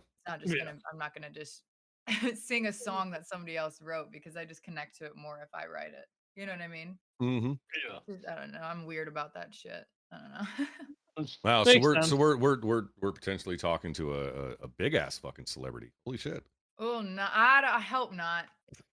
Yeah. I'm not gonna just sing a song that somebody else wrote because I just connect to it more if I write it. You know what I mean? Mm-hmm. Yeah. I don't know. I'm weird about that shit. I don't know. Wow. So Makes we're sense. we're potentially talking to a big ass fucking celebrity. Holy shit. Oh no, I hope not.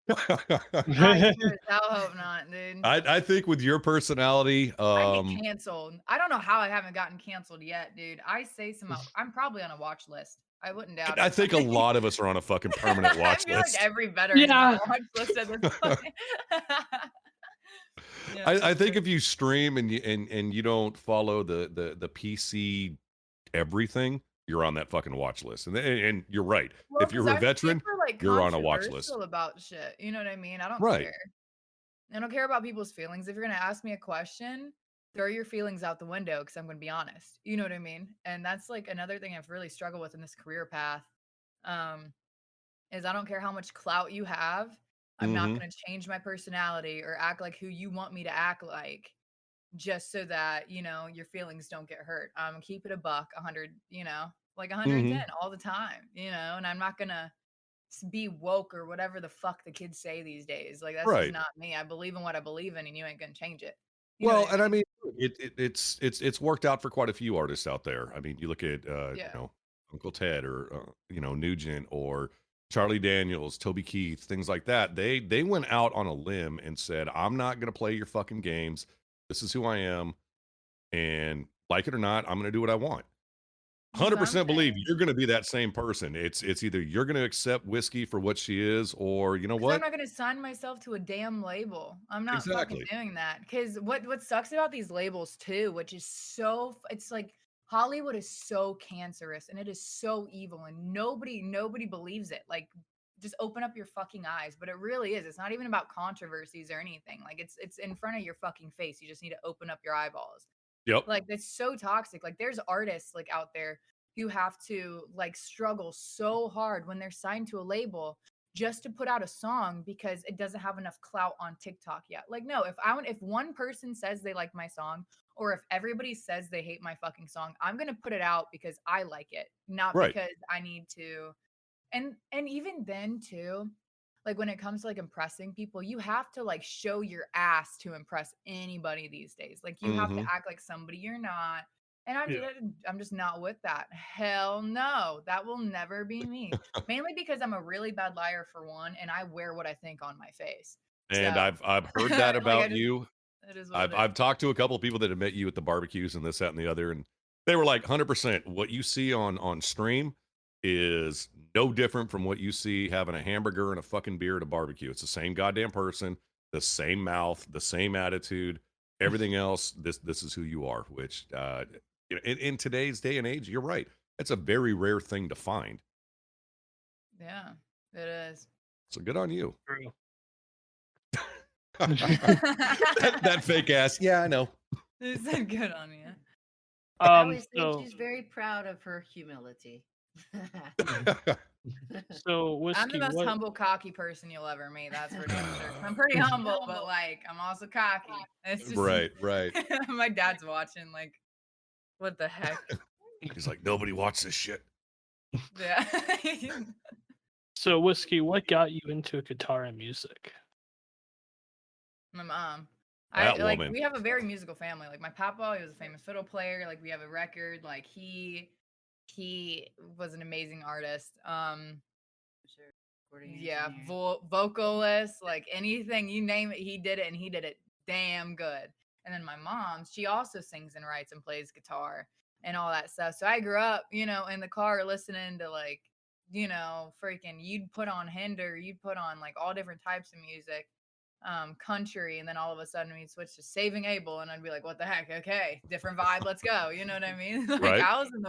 I sure as hell hope not, dude. I think with your personality, I'd get canceled. I don't know how I haven't gotten canceled yet, dude. I say I'm probably on a watch list. I wouldn't doubt I it. think a lot of us are on a fucking permanent I watch feel like list. every veteran's on Yeah. a watch list at this point. Yeah, I for think sure. if you stream and you don't follow the PC everything, you're on that fucking watch list. And you're right. Well, If because you're a I'm veteran, super like you're on a watch list. controversial about shit. You know what I mean? I don't Right. care. I don't care about people's feelings. If you're gonna ask me a question, throw your feelings out the window because I'm gonna be honest. You know what I mean? And that's like another thing I've really struggled with in this career path. Um, is I don't care how much clout you have. I'm not Mm-hmm. gonna change my personality or act like who you want me to act like just so that, your feelings don't get hurt. Keep it a buck, 100, like 110 Mm-hmm. all the time, and I'm not gonna be woke or whatever the fuck the kids say these days. Like that's just Right. not me. I believe in what I believe in, and you ain't gonna change it. You know what Well, I and I mean? mean, it's worked out for quite a few artists out there. I mean, you look at Yeah. Uncle Ted or Nugent or Charlie Daniels, Toby Keith, things like that. They went out on a limb and said, "I'm not going to play your fucking games. This is who I am, and like it or not, I'm going to do what I want." That's what I'm 100% believe saying. you're going to be that same person. It's either you're going to accept whiskey for what she is, or you know Because I'm what? not gonna sign myself to a damn label. I'm not fucking Exactly. doing that. Because what sucks about these labels too, which is it's like Hollywood is so cancerous and it is so evil and nobody believes it. Like just open up your fucking eyes. But it really is. It's not even about controversies or anything. Like it's in front of your fucking face. You just need to open up your eyeballs. Yep. Like it's so toxic. Like there's artists like out there who have to like struggle so hard when they're signed to a label just to put out a song because it doesn't have enough clout on TikTok yet. Like no, if one person says they like my song or if everybody says they hate my fucking song, I'm going to put it out because I like it, not Right. because I need to. And even then too, like when it comes to like impressing people, you have to like show your ass to impress anybody these days. Like you have to Mm-hmm. act like somebody you're not. And Yeah. I'm just not with that. Hell no, that will never be me. Mainly because I'm a really bad liar for one, and I wear what I think on my face. And So I've heard that like about you. it is what I've it is. I've talked to a couple of people that have met you at the barbecues and this, that, and the other, and they were like 100%. What you see on stream is no different from what you see having a hamburger and a fucking beer at a barbecue. It's the same goddamn person, the same mouth, the same attitude, everything else. This is who you are. Which in today's day and age, you're right. That's a very rare thing to find. Yeah, it is. So good on you. True. that fake ass. Yeah, I know. It said good on you. I always say So she's very proud of her humility. So I'm the whiskey, most what? humble, cocky person you'll ever meet. That's for damn sure. I'm pretty humble, but like I'm also cocky. It's just Right, right. my dad's watching. Like, what the heck? He's like, nobody watched this shit. Yeah. So whiskey, what got you into guitar and music? My mom. That Like woman. we have a very musical family. Like my papa, he was a famous fiddle player. Like we have a record. Like he was an amazing artist. Sure. Recording Yeah, engineer. vocalist, like anything you name it, he did it, and he did it damn good. And then my mom, she also sings and writes and plays guitar and all that stuff. So I grew up, in the car listening to like, freaking, you'd put on Hinder, you'd put on like all different types of music, country, and then all of a sudden we'd switch to Saving Abel, and I'd be like, what the heck? Okay, different vibe, let's go. You know what I mean? Like Right. I was in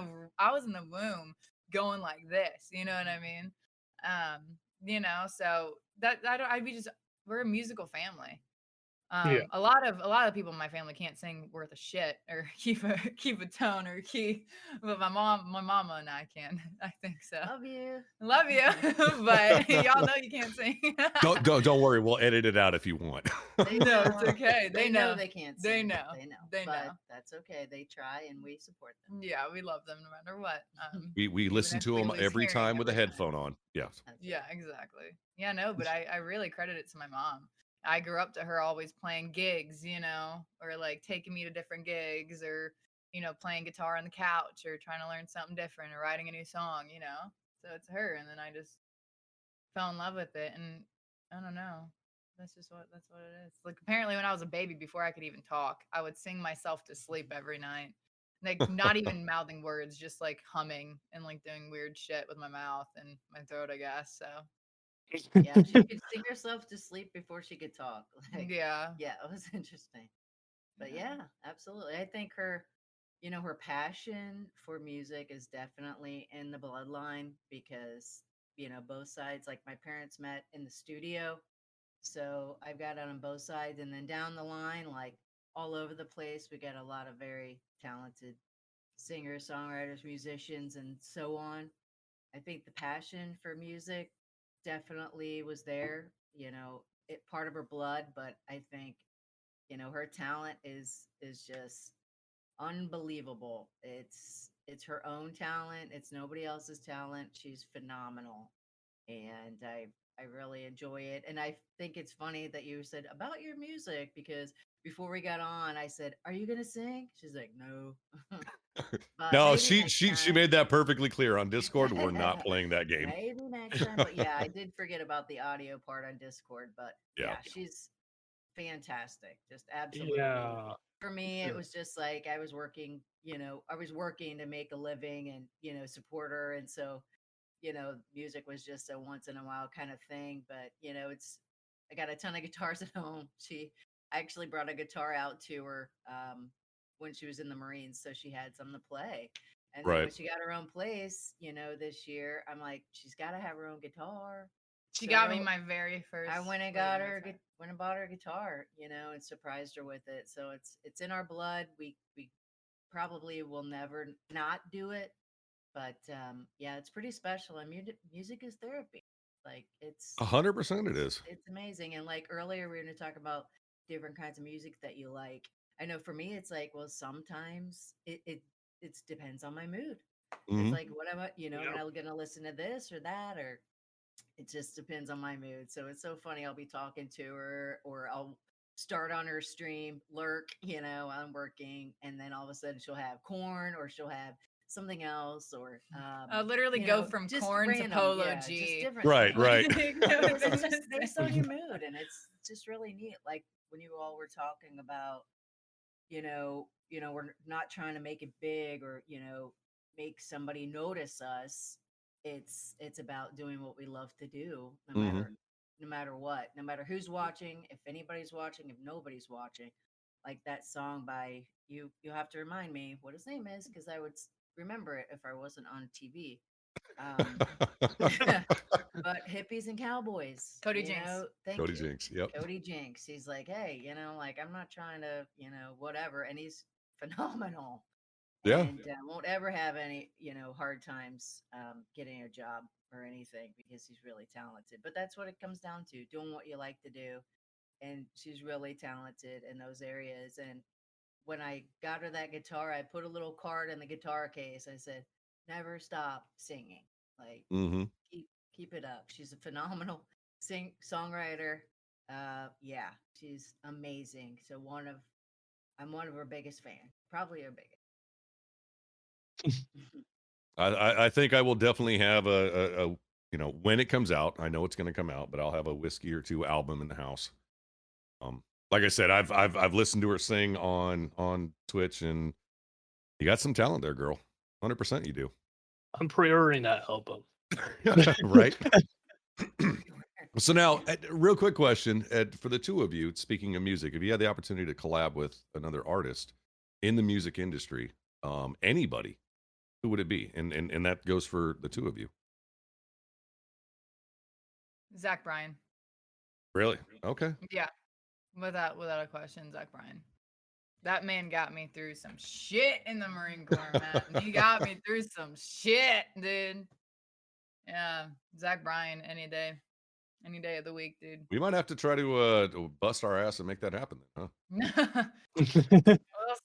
the womb going like this. You know what I mean? So that I don't. We're a musical family. Yeah. A lot of people in my family can't sing worth a shit or keep a tone or key, but my mama and I can. I think so. Love you. But y'all know you can't sing. Don't worry. We'll edit it out if you want. They No, know. it's okay. They know they can't They sing. know. They But know. that's okay. They try, and we support them. Yeah, we love them no matter what. We even listen if to we them lose every hearing time with a every time. headphone on. Yeah. That's Yeah, right. exactly. Yeah, no, but I really credit it to my mom. I grew up to her always playing gigs, or like taking me to different gigs or, playing guitar on the couch or trying to learn something different or writing a new song. So it's her. And then I just fell in love with it. And I don't know. That's what it is. Like apparently when I was a baby, before I could even talk, I would sing myself to sleep every night. Like not even mouthing words, just like humming and like doing weird shit with my mouth and my throat, I guess. So Yeah, she could sing herself to sleep before she could talk. Like, yeah. yeah, it was interesting. But yeah, absolutely. I think her passion for music is definitely in the bloodline because, both sides, like my parents met in the studio. So I've got it on both sides. And then down the line, like all over the place, we got a lot of very talented singers, songwriters, musicians, and so on. I think the passion for music definitely was there, it part of her blood, but I think, her talent is just unbelievable. It's her own talent. It's nobody else's talent. She's phenomenal. And I really enjoy it. And I think it's funny that you said about your music because before we got on, I said, "Are you going to sing?" She's like, "No." But No, maybe she next she she time. made that perfectly clear on Discord. We're not playing that game. Maybe next time. But yeah, I did forget about the audio part on Discord. But Yeah. yeah, she's fantastic. Just absolutely. Yeah. For me, it was just like I was working, I was working to make a living and, support her. And so, music was just a once in a while kind of thing. But, I got a ton of guitars at home. I actually brought a guitar out to her when she was in the Marines. So she had some to play. And then when Right. she got her own place, this year, I'm like, she's got to have her own guitar. She got me So my very first. I went and got her, went and bought her a guitar, and surprised her with it. So it's in our blood. We probably will never not do it, but yeah, it's pretty special. And music is therapy. Like 100% it is. it's amazing. And like earlier, we were going to talk about different kinds of music that you like. I know for me, it's like, well, sometimes it depends on my mood. It's Mhm. like, what am I, am I going to listen to this or that, or it just depends on my mood. So it's so funny. I'll be talking to her, or I'll start on her stream, lurk, I'm working, and then all of a sudden she'll have corn, or she'll have something else, or I'll literally go from just corn random, to Polo yeah, G. just different Right, things. right. Because it's just based on your mood, and it's just really neat. Like when you all were talking about, we're not trying to make it big or make somebody notice us. It's about doing what we love to do, Mhm. no matter what, no matter who's watching, if anybody's watching, if nobody's watching. Like that song by you have to remind me what his name is because I would remember it if I wasn't on TV. But hippies and cowboys, Cody Jinks. Thank Cody you. Jinks. Yep. Cody Jinks. He's like, hey, like I'm not trying to, whatever, and he's phenomenal. Yeah. And won't ever have any, hard times getting a job. or anything because he's really talented. But that's what it comes down to, doing what you like to do. And she's really talented in those areas. And when I got her that guitar, I put a little card in the guitar case. I said, never stop singing. Like, Mm-hmm. keep it up. She's a phenomenal songwriter. Yeah, she's amazing. So I'm one of her biggest fans, probably her biggest. I think I will definitely have a when it comes out. I know it's going to come out, but I'll have a Whiskey or Two album in the house. Like I said, I've listened to her sing on Twitch, and you got some talent there, girl. 100% you do. I'm pre-ordering that album. Right. So now, real quick question for the two of you. Speaking of music, if you had the opportunity to collab with another artist in the music industry, anybody, who would it be? And that goes for the two of you. Zach Bryan. Really? Okay. Yeah. Without a question, Zach Bryan. That man got me through some shit in the Marine Corps, man. He got me through some shit, dude. Yeah, Zach Bryan any day of the week, dude. We might have to try to bust our ass and make that happen, huh? We'll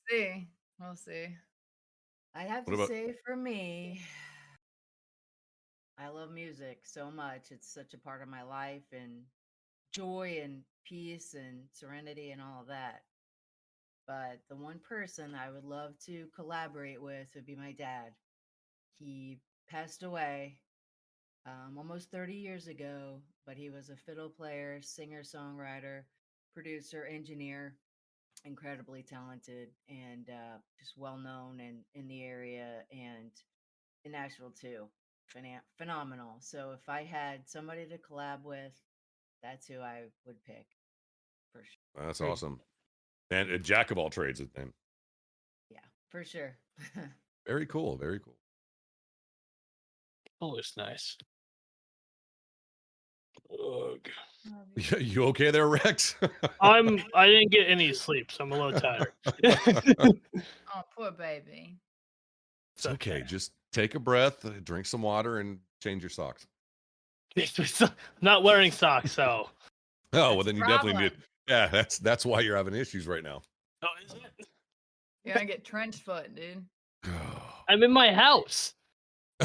see. We'll see. I have What to about- say, for me, I love music so much. It's such a part of my life, and joy and peace and serenity and all of that. But the one person I would love to collaborate with would be my dad. He passed away almost 30 years ago, but he was a fiddle player, singer, songwriter, producer, engineer, incredibly talented, and just well known in the area and in Nashville too. Phenomenal. So if I had somebody to collab with, that's who I would pick for sure. That's awesome. And a jack of all trades, then. Yeah, for sure. Very cool. Very cool. Always nice. Ugh. You okay there, Rex? I didn't get any sleep, so I'm a little tired. Oh, poor baby. It's okay. Just take a breath, drink some water, and change your socks. I'm not wearing socks, so. Oh, well, then you definitely problem. need. Yeah, that's why you're having issues right now. Oh, is it? You're gonna get trench foot, dude. I'm in my house.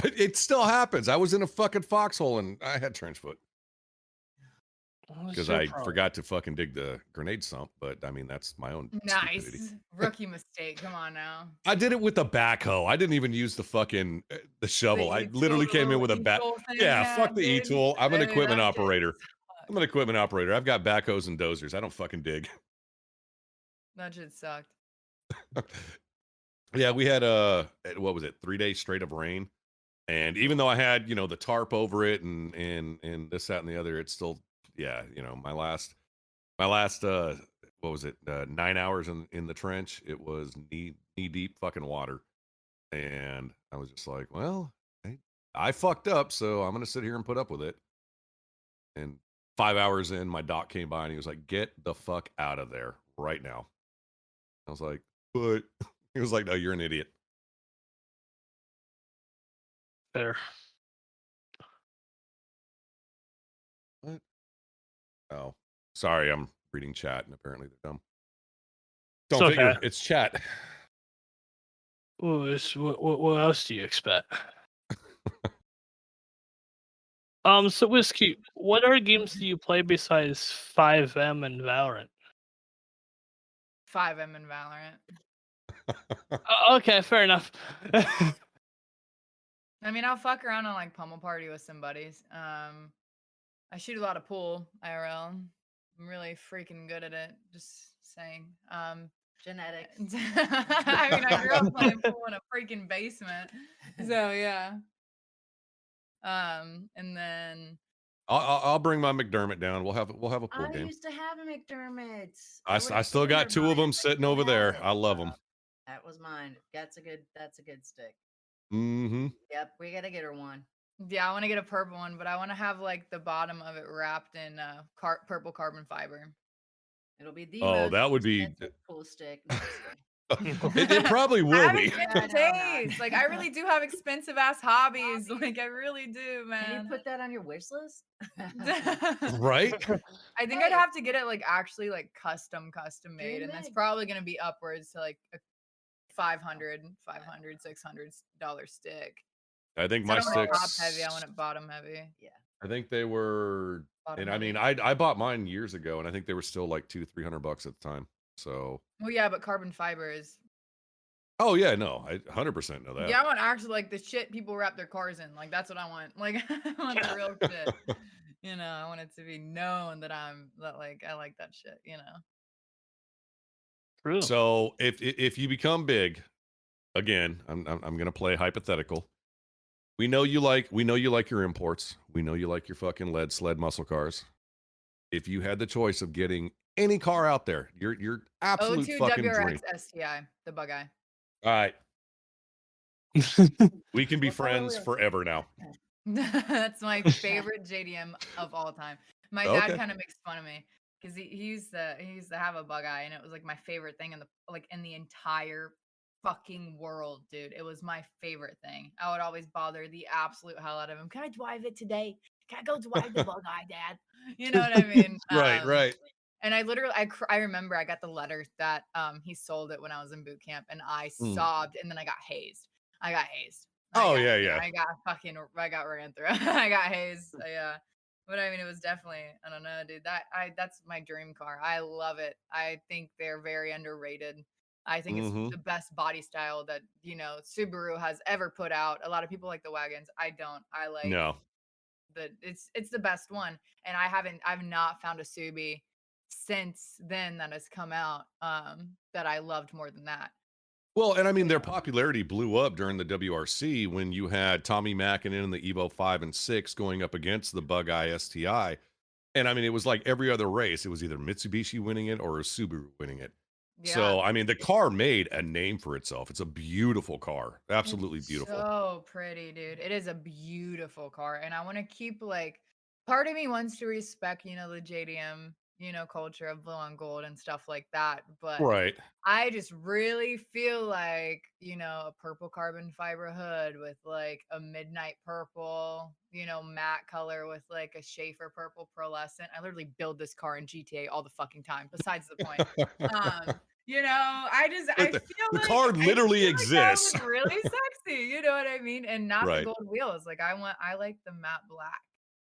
It still happens. I was in a fucking foxhole and I had trench foot What's because your I problem? forgot to fucking dig the grenade sump. But I mean, that's my own stupidity. Nice. Rookie mistake. Come on now. I did it with the backhoe. I didn't even use the fucking the shovel. I literally came in with a back. Yeah, fuck the e-tool. I'm an equipment operator. I'm an equipment operator. I've got backhoes and dozers. I don't fucking dig. That shit sucked. Yeah, we had what was it, 3 days straight of rain, and even though I had the tarp over it and this, that, and the other, it's still my last what was it, 9 hours in the trench, it was knee deep fucking water, and I was just like, well, I fucked up, so I'm gonna sit here and put up with it. And 5 hours in, my doc came by and he was like, get the fuck out of there right now. I was like, but he was like, no, you're an idiot. Fair. What? Oh, sorry, I'm reading chat and apparently they're dumb. Don't It's figure, okay. it's chat. What else do you expect? So Whiskey, what other games do you play besides 5M and Valorant? 5M in Valorant. Okay, fair enough. I mean, I'll fuck around on like Pummel Party with some buddies. I shoot a lot of pool IRL. I'm really freaking good at it. Just saying. Genetics. I mean, I grew up playing pool in a freaking basement. So yeah. And then I'll bring my McDermott down. We'll have a pool I game. used to have a McDermott. I still got 2 of them sitting over there. I love them. That was mine. That's a good stick. Mm-hmm. Yep, we gotta get her one. yeah, I want to get a purple one, but I want to have like the bottom of it wrapped in purple carbon fiber. It'll be the Oh, most that would be- expensive pool stick. No, just kidding. It probably I will have be. expensive No, no. taste. Like I really do have expensive ass hobbies. Like I really do, Can you man. put that on your wish list? Right? I think I'd have to get it like actually like custom made, Dream and that's big. probably gonna be upwards to like a $500, $600 stick. I think 'Cause I my don't want it top sticks. heavy. I want it bottom heavy. Yeah. I think they were, Bottom and I mean, heavy. I bought mine years ago, and I think they were still like $200-300 at the time. So, Well, yeah, but carbon fiber is. oh yeah, no, I 100% know that. Yeah, I want actually like the shit people wrap their cars in. Like that's what I want. Like I want the real shit. You know, I want it to be known that like I like that shit. You know. True. So if you become big, again, I'm gonna play hypothetical. We know you like your imports. We know you like your fucking lead sled muscle cars. If you had the choice of getting any car out there, your absolute O2 fucking WRX dream. STI, the bug eye. All right, we can be What color friends wheels? forever now. That's my favorite JDM of all time. My dad Okay. kind of makes fun of me because he used to have a bug eye, and it was like my favorite thing in the entire fucking world, dude. It was my favorite thing. I would always bother the absolute hell out of him. Can I drive it today? Can I go drive the bug eye, Dad? You know what I mean? Right. And I literally, I remember I got the letter that he sold it when I was in boot camp, and I Mm. sobbed, and then I got hazed. Oh, I yeah. I got ran through. I got hazed. Yeah. But I mean, it was definitely, I don't know, dude. That's my dream car. I love it. I think they're very underrated. I think it's Mhm. the best body style that, Subaru has ever put out. A lot of people like the wagons. I don't. I like No. it's the best one. And I've not found a Subi since then that has come out that I loved more than that. Well, and I mean, You their know. popularity blew up during the WRC when you had Tommy Mackinnon in the Evo 5 and 6 going up against the Bug Eye STI. And I mean, it was like every other race. It was either Mitsubishi winning it or a Subaru winning it. Yeah. So, I mean, the car made a name for itself. It's a beautiful car. Absolutely It's beautiful. so pretty, dude. It is a beautiful car. And I want to keep like part of me wants to respect, the JDM, culture of blue on gold and stuff like that. But Right. I just really feel like, a purple carbon fiber hood with like a midnight purple, matte color with like a Schaefer purple pearlescent. I literally build this car in GTA all the fucking time, besides the point. I The, feel the like car literally that exists. would look really sexy, you know what I mean? And not the Right. gold wheels. Like I like the matte black.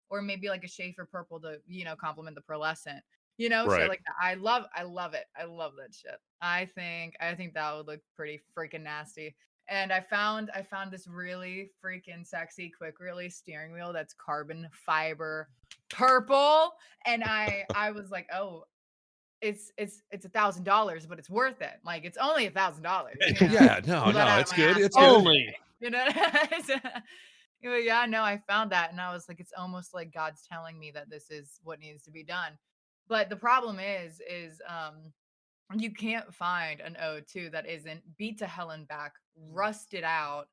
Or maybe like a Schaefer purple to, complement the pearlescent. Shit Right. like that. I love it. I love that shit. I think that would look pretty freaking nasty. And I found this really freaking sexy quick release steering wheel that's carbon fiber purple. And I was like, oh, it's $1,000, but it's worth it. Like it's only $1,000. Yeah, Pull that out of it's my good. ass It's all good. Only. day, Yeah, no, I found that and I was like, it's almost like God's telling me that this is what needs to be done. But the problem is you can't find an O2 that isn't beat to hell and back, rusted out,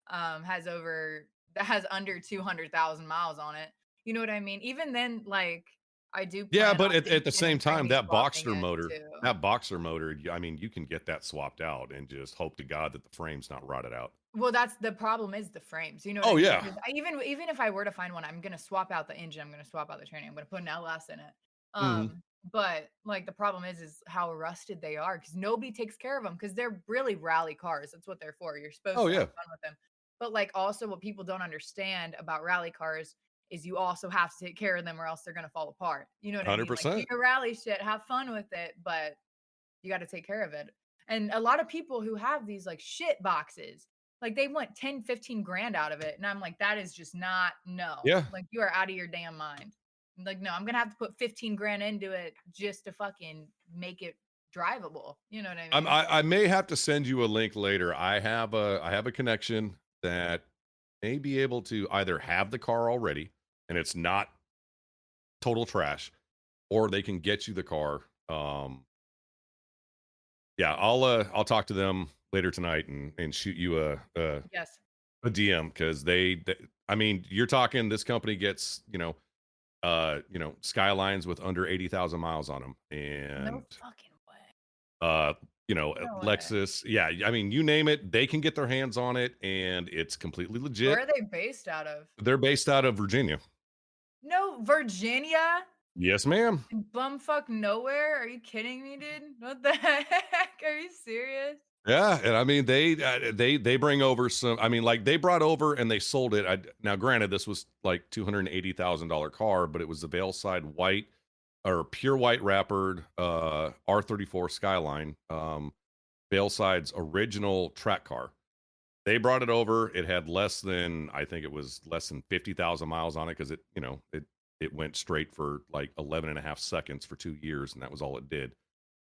that has under 200,000 miles on it. You know what I mean? Even then, like I do Yeah, plan but on at the thinking same and time, maybe swapping it too. that Boxer motor, I mean, you can get that swapped out and just hope to God that the frame's not rotted out. Well, that's the problem is the frames. You know what Oh, I mean? yeah. 'Cause even if I were to find one, I'm gonna swap out the engine. I'm gonna swap out the training. I'm gonna put an LS in it. Mhm. But like the problem is how rusted they are because nobody takes care of them because they're really rally cars. That's what they're for. You're supposed Oh, to yeah. have fun with them. But like also what people don't understand about rally cars is you also have to take care of them or else they're gonna fall apart. You know what I mean? Like do 100%. your rally shit, have fun with it, but you got to take care of it. And a lot of people who have these like shit boxes, like they want 10, 15 grand out of it. And I'm like, that is just not, no. Yeah. Like you are out of your damn mind. Like, no, I'm going to have to put 15 grand into it just to fucking make it drivable. You know what I mean? I may have to send you a link later. I have a connection that may be able to either have the car already and it's not total trash, or they can get you the car. Yeah, I'll talk to them later tonight and shoot you a Yes. DM because I mean, you're talking this company gets Skylines with under 80,000 miles on them, No and fucking way. No way. Lexus. Yeah, I mean, you name it, they can get their hands on it, and it's completely legit. Where are they based out of? They're based out of Virginia. No, Virginia? Yes, ma'am. In bumfuck nowhere? Are you kidding me, dude? What the heck? Are you serious? Yeah, and I mean they bring over some. I mean, like they brought over and they sold it. Now, granted, this was like $280,000 car, but it was the Veilside white or pure white wrappered R34 Skyline, Veilside's original track car. They brought it over. It had less than 50,000 miles on it because it went straight for like 11 and a half seconds for 2 years, and that was all it did.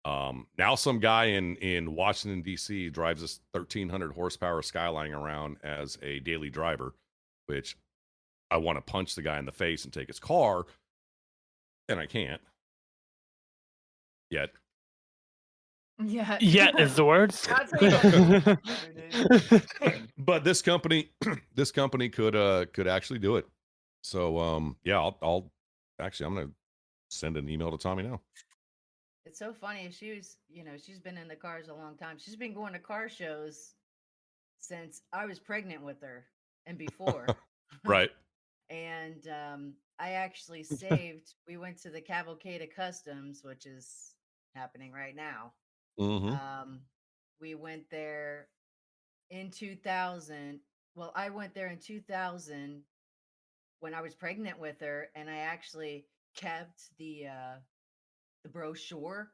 Now some guy in Washington, D.C. drives this 1,300 horsepower Skyline around as a daily driver, which I want to punch the guy in the face and take his car, and I can't. Yet. Yeah. Yet is the word. That's what you gotta do, dude. But this company could actually do it. So yeah, I'm gonna send an email to Tommy now. It's so funny. She's been in the cars a long time. She's been going to car shows since I was pregnant with her and before. Right. And I actually saved. We went to the Cavalcade of Customs, which is happening right now. Mm-hmm. We went there in 2000. Well, I went there in 2000 when I was pregnant with her, and I actually kept the brochure,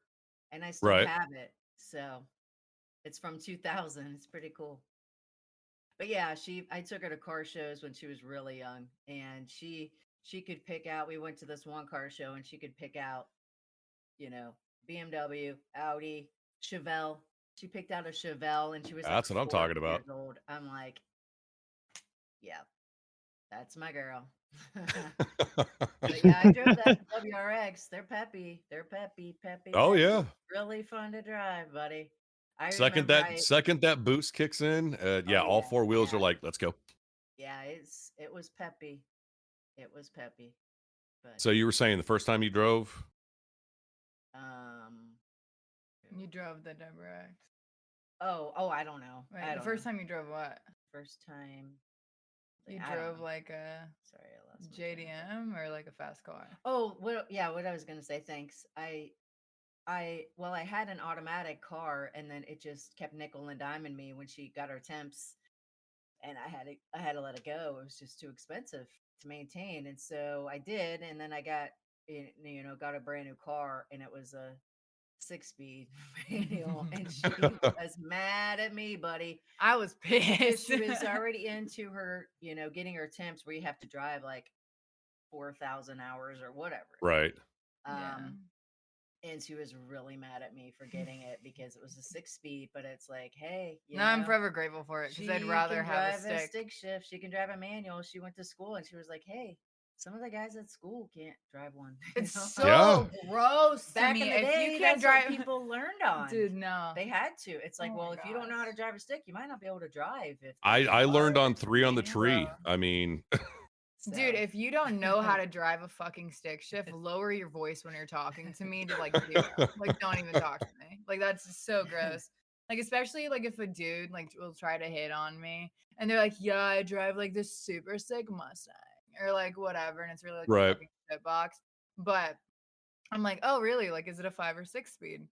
and I still Right. have it. So it's from 2000. It's pretty cool. But yeah, I took her to car shows when she was really young, and she could pick out. We went to this one car show, and she could pick out, BMW, Audi, Chevelle. She picked out a Chevelle, and she was That's like what I'm talking 4 about. years old. I'm like, yeah, that's my girl. But yeah, I drove that WRX. They're peppy. Oh peppy. yeah. Really fun to drive, buddy. Second that boost kicks in, all four wheels are like, let's go. Yeah, it was peppy. It was peppy. But So you were saying the first time you drove? You drove the WRX. Oh, I don't know. Right. The first time you drove what? First time you drove like a JDM or like a fast car? Oh, what I was gonna say. Thanks. I had an automatic car, and then it just kept nickel and diming me when she got her temps, and I had to let it go. It was just too expensive to maintain, and so I did. And then I got a brand new car, and it was a 6-speed manual, and she was mad at me, buddy. I was pissed. She was already into her, getting her temps where you have to drive like 4,000 hours or whatever. Right. And she was really mad at me for getting it because it was a 6-speed, but it's like, hey, I'm forever grateful for it because I'd rather have a stick shift. She can drive a manual. She went to school, and she was like, hey, some of the guys at school can't drive one. It's so gross. Back in the day, if you can't drive, people learned on. Dude, no, they had to. It's like, if you don't know how to drive a stick, you might not be able to drive. I learned on 3 on the tree. I mean, dude, if you don't know how to drive a fucking stick shift, lower your voice when you're talking to me to like 0. Like, don't even talk to me. Like, that's so gross. Like, especially like if a dude like will try to hit on me and they're like, yeah, I drive like this super sick Mustang or like whatever, and it's really like a fucking shit box. But I'm like, oh really? Like, is it a 5 or 6 speed?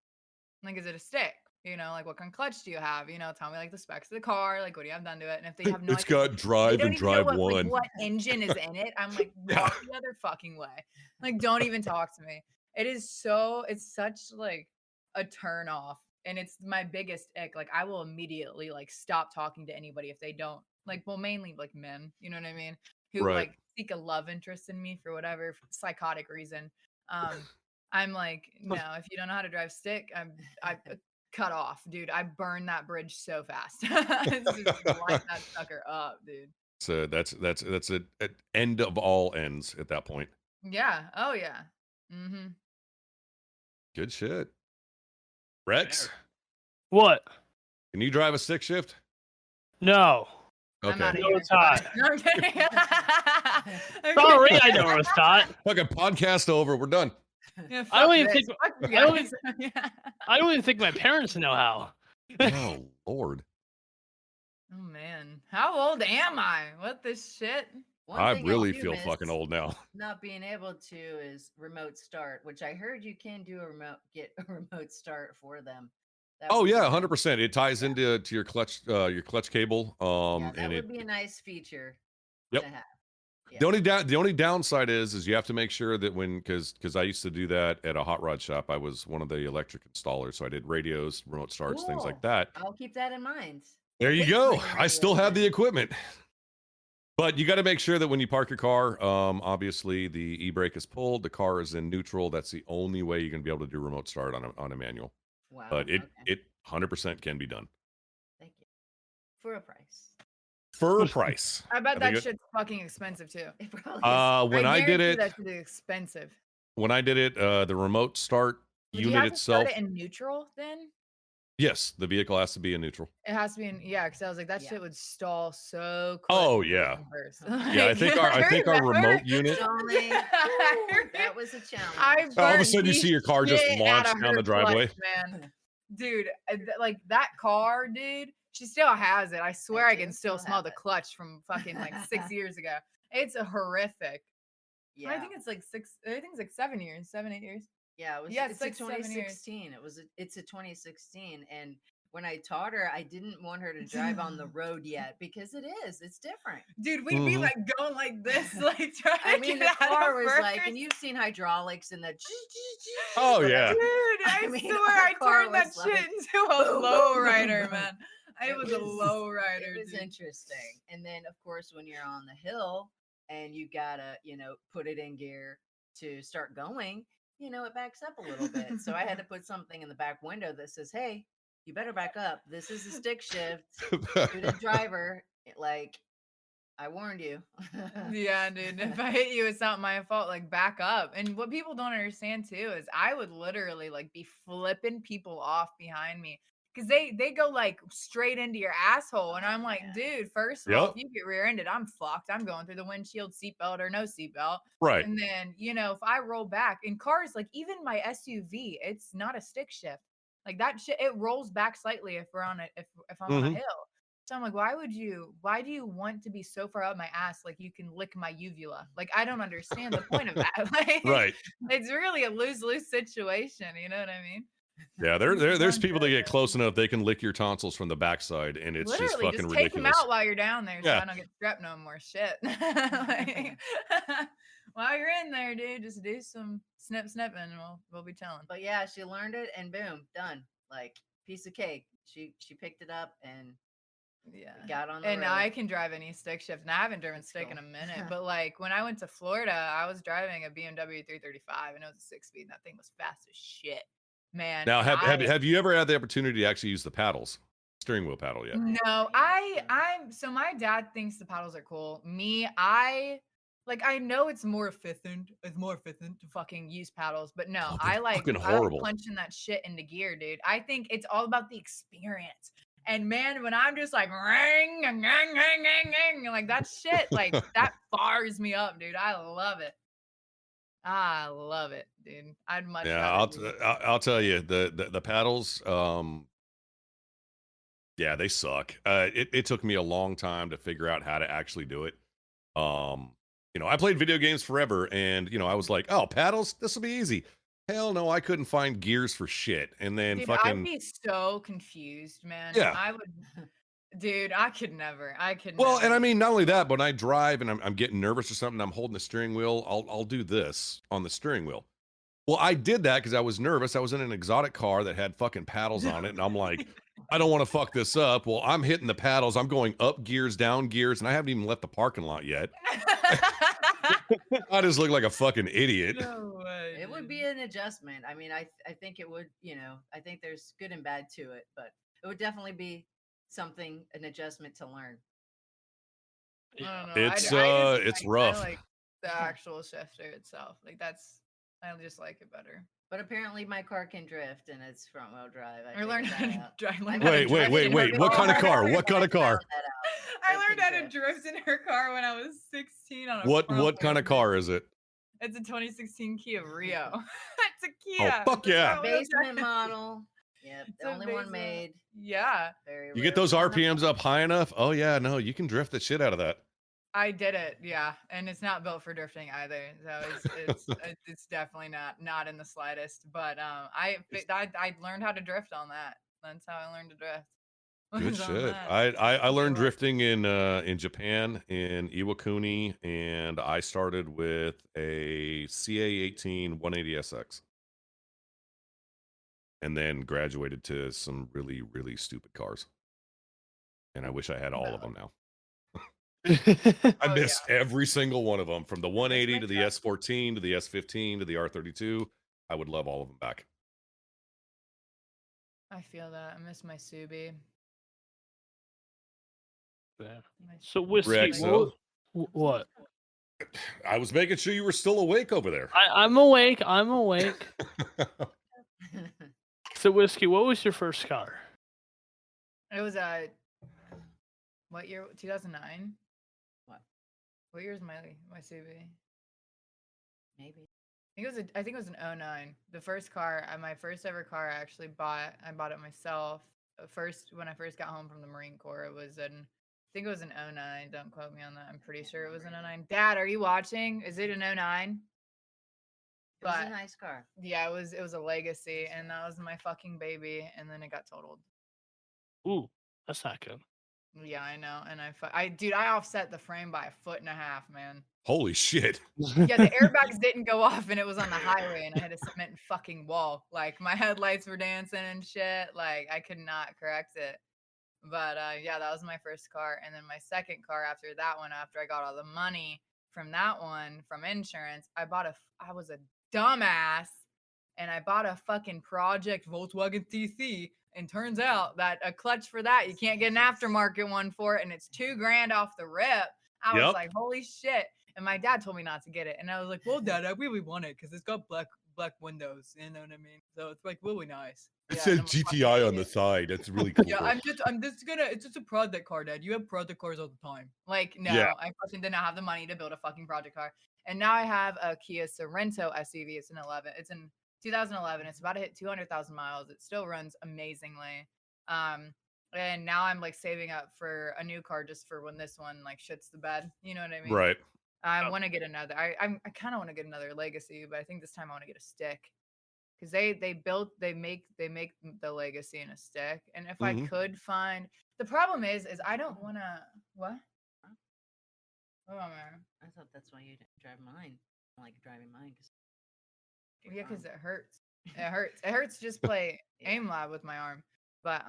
Like, is it a stick? Like, what kind of clutch do you have? Tell me like the specs of the car. Like, what do you have done to it? And if they have no, it's got drive and drive one. Like, what engine is in it? I'm like, walk the other fucking way. Like, don't even talk to me. It's such like a turn off, and it's my biggest ick. Like, I will immediately like stop talking to anybody if they don't like. Well, mainly like men. You know what I mean? Who like seek a love interest in me for whatever psychotic reason. I'm like, no, if you don't know how to drive stick, I cut off, dude. I burn that bridge so fast. It's just light that sucker up, dude. So that's an end of all ends at that point. Yeah. Oh yeah. Mm-hmm. Good shit. Rex, what? Can you drive a stick shift? No. Okay. No, it's hot. No, I'm kidding. Sorry, I know it's hot. Okay, podcast over. We're done. Yeah, I don't fuck even this. think. Fuck you I don't guys. even, Yeah. I don't even think my parents know how. Oh Lord. Oh man, how old am I? What the shit? One I thing really do feel miss fucking old now. not being able to is remote start, which I heard you can do get a remote start for them. That Oh would be yeah, nice. 100%. It ties Yeah. into your clutch cable. Yeah, that And would be a nice feature Yep. to have. Yeah. The only downside is you have to make sure that because I used to do that at a hot rod shop. I was one of the electric installers, so I did radios, remote starts, things like Cool. that. I'll keep that in mind. There I'll you take some go. of your I still radios have the then. equipment. But you got to make sure that when you park your car, obviously the e-brake is pulled, the car is in neutral. That's the only way you're going to be able to do remote start on a manual. Wow. But Okay. it 100% can be done Thank you. For a price. for a price. I bet I that think shit's fucking expensive too. It probably is. when I did guarantee it, that shit is expensive. the remote start Would you unit have to start itself, it in neutral then? yes, the vehicle has to be in neutral. It has to be in, yeah, because I was like, that Yeah. shit would stall so quick. Oh, in yeah. first. Yeah, I think our remote unit. Stalling. Ooh, that was a challenge. I All of a burned sudden, you the see your car just shit launch out of down her the driveway. clutch, man. Dude, like that car, dude, she still has it. I swear I do can still still smell have the it. clutch from fucking like 6 years ago. It's a horrific. Yeah. I think it's like 7 years, 7, 8 years. Yeah, it was. Yeah, it's it's like a 7 years. 2016. It's a 2016, and when I taught her, I didn't want her to drive on the road yet because it's different. Dude, we'd be Mhm. like going like this, like trying I to mean, get the out car of was like, first. and you've seen hydraulics and the. Oh, yeah. Dude, I, I mean, swear our I car turned that was shit like, into a boom, low boom, rider, boom, man. It was a low rider. It was dude. interesting. And then, of course, when you're on the hill and you gotta, put it in gear to start going, it backs up a little bit. So I had to put something in the back window that says, "Hey, you better back up. This is a stick shift. Student driver, like I warned you." Yeah, dude. If I hit you, it's not my fault. Like, back up. And what people don't understand too is I would literally like be flipping people off behind me because they go like straight into your asshole, and I'm like, Yeah. dude. First of all, Yep. if you get rear-ended, I'm fucked. I'm going through the windshield, seatbelt or no seatbelt. Right. And then if I roll back in cars, like even my SUV, it's not a stick shift. Like that shit, it rolls back slightly if we're on a if I'm on a Mhm. hill. So I'm like, why do you want to be so far up my ass like you can lick my uvula? Like, I don't understand the point of that. Like, Right. it's really a lose-lose situation. You know what I mean? Yeah, there's Fun people that shit, get though. close enough they can lick your tonsils from the backside, and it's just Literally, fucking just take them ridiculous. out while you're down there so Yeah. I don't get strep no more shit. Like, while you're in there, dude, just do some snipping and we'll be chilling. But yeah, she learned it and boom, done. Like piece of cake. She picked it up and Yeah. got on the And road. I can drive any stick shift. And I haven't driven That's stick cool. in a minute. But like when I went to Florida, I was driving a BMW 335 and it was a 6-speed and that thing was fast as shit. Man. Now, and have you ever had the opportunity to actually use the paddles, steering wheel paddle yet? No, I'm so my dad thinks the paddles are cool. Me, I know it's more efficient. It's more efficient to fucking use paddles, but no, Oh, they're I like fucking I like horrible. punching that shit into gear, dude. I think it's all about the experience. And man, when I'm just like ring, gang, gang, gang, gang, like that shit, like that fires me up, dude. I love it. I love it, dude. I'd much Yeah, rather do I'll tell you the paddles. Yeah, they suck. It took me a long time to figure out how to actually do it. I played video games forever, and I was like, oh, paddles, this will be easy. Hell no, I couldn't find gears for shit. And then Dude, I'd fucking be so confused, man. Yeah. I would, dude. I could never. well, and never. I mean, not only that, but when I drive and I'm getting nervous or something, I'm holding the steering wheel. I'll do this on the steering wheel. Well, I did that because I was nervous. I was in an exotic car that had fucking paddles on it, and I'm like, I don't want to fuck this up. Well, I'm hitting the paddles. I'm going up gears, down gears, and I haven't even left the parking lot yet. I just look like a fucking idiot. No way, It would dude. be an adjustment. I mean, I think it would, I think there's good and bad to it, but it would definitely be an adjustment to learn. I don't know. It's I rough. like the actual shifter itself. Like I just like it better. But apparently my car can drift and it's front wheel drive. I learned how to drive. Wait. What kind of car? What kind of car? I learned how to drift in her car when I was 16 on a What front kind wheel of car is it? It's a 2016 Kia Rio. It's a Oh, Kia. fuck yeah. Basement model. Yep, It's the a only one basement. made. Yeah, Very You get rare those one of RPMs them. up high enough. Oh yeah, no, you can drift the shit out of that. I did it. Yeah, and it's not built for drifting either. So it's definitely not in the slightest. But I learned how to drift on that. That's how I learned to drift. Good Was on shit. that. I It learned was. drifting in Japan in Iwakuni, and I started with a CA18 180SX, and then graduated to some really really stupid cars. And I wish I had all of them now. I Oh, missed every single one of them, from the 180 my to the S14 to the S15 to the R32. I would love all of them back. I feel that. I miss my Subi. Yeah. My So Subi. whiskey, Rick, so? what? I was making sure you were still awake over there. I'm awake. I'm awake. So whiskey, what was your first car? It was what year? 2009. What year is my Subi? Maybe. I think it was an 09. The first car, my first ever car, I actually bought. I bought it myself. When I first got home from the Marine Corps, I think it was an 09. Don't quote me on that. I'm pretty sure it was an 09. Dad, are you watching? Is it an 09? It was a nice car. Yeah, it was a Legacy, and that was my fucking baby, and then it got totaled. Ooh, that's not good. Yeah, I know, and I offset the frame by 1.5 feet, man. Holy shit. Yeah, the airbags didn't go off, and it was on the highway, and I had a cement fucking wall. Like, my headlights were dancing and shit. Like, I could not correct it. But yeah, that was my first car, and then my second car after that one, after I got all the money from that one from insurance, I was a dumbass, and I bought a fucking Project Volkswagen TC. And turns out that a clutch for that, you can't get an aftermarket one for it, and it's $2,000 off the rip. I was like, holy shit. And my dad told me not to get it. And I was like, well, Dad, I really want it because it's got black windows. You know what I mean? So it's like really nice. It Yeah, says and I'm a fucking GTI on idiot. the side. That's really cool. Yeah, it's just a project car, Dad. You have project cars all the time. Like, no, Yeah. I fucking did not have the money to build a fucking project car. And now I have a Kia Sorento SUV. It's in 2011. It's about to hit 200,000 miles. It still runs amazingly. And now I'm like saving up for a new car just for when this one like shits the bed. You know what I mean? Right. I want to get another. I kind of want to get another Legacy, but I think this time I want to get a stick. Because they make the Legacy in a stick, and if I could find, the problem is I don't want to what? Oh man, I thought that's why you didn't drive mine. I like driving mine yeah, because it hurts. It hurts to just play aim lab with my arm, but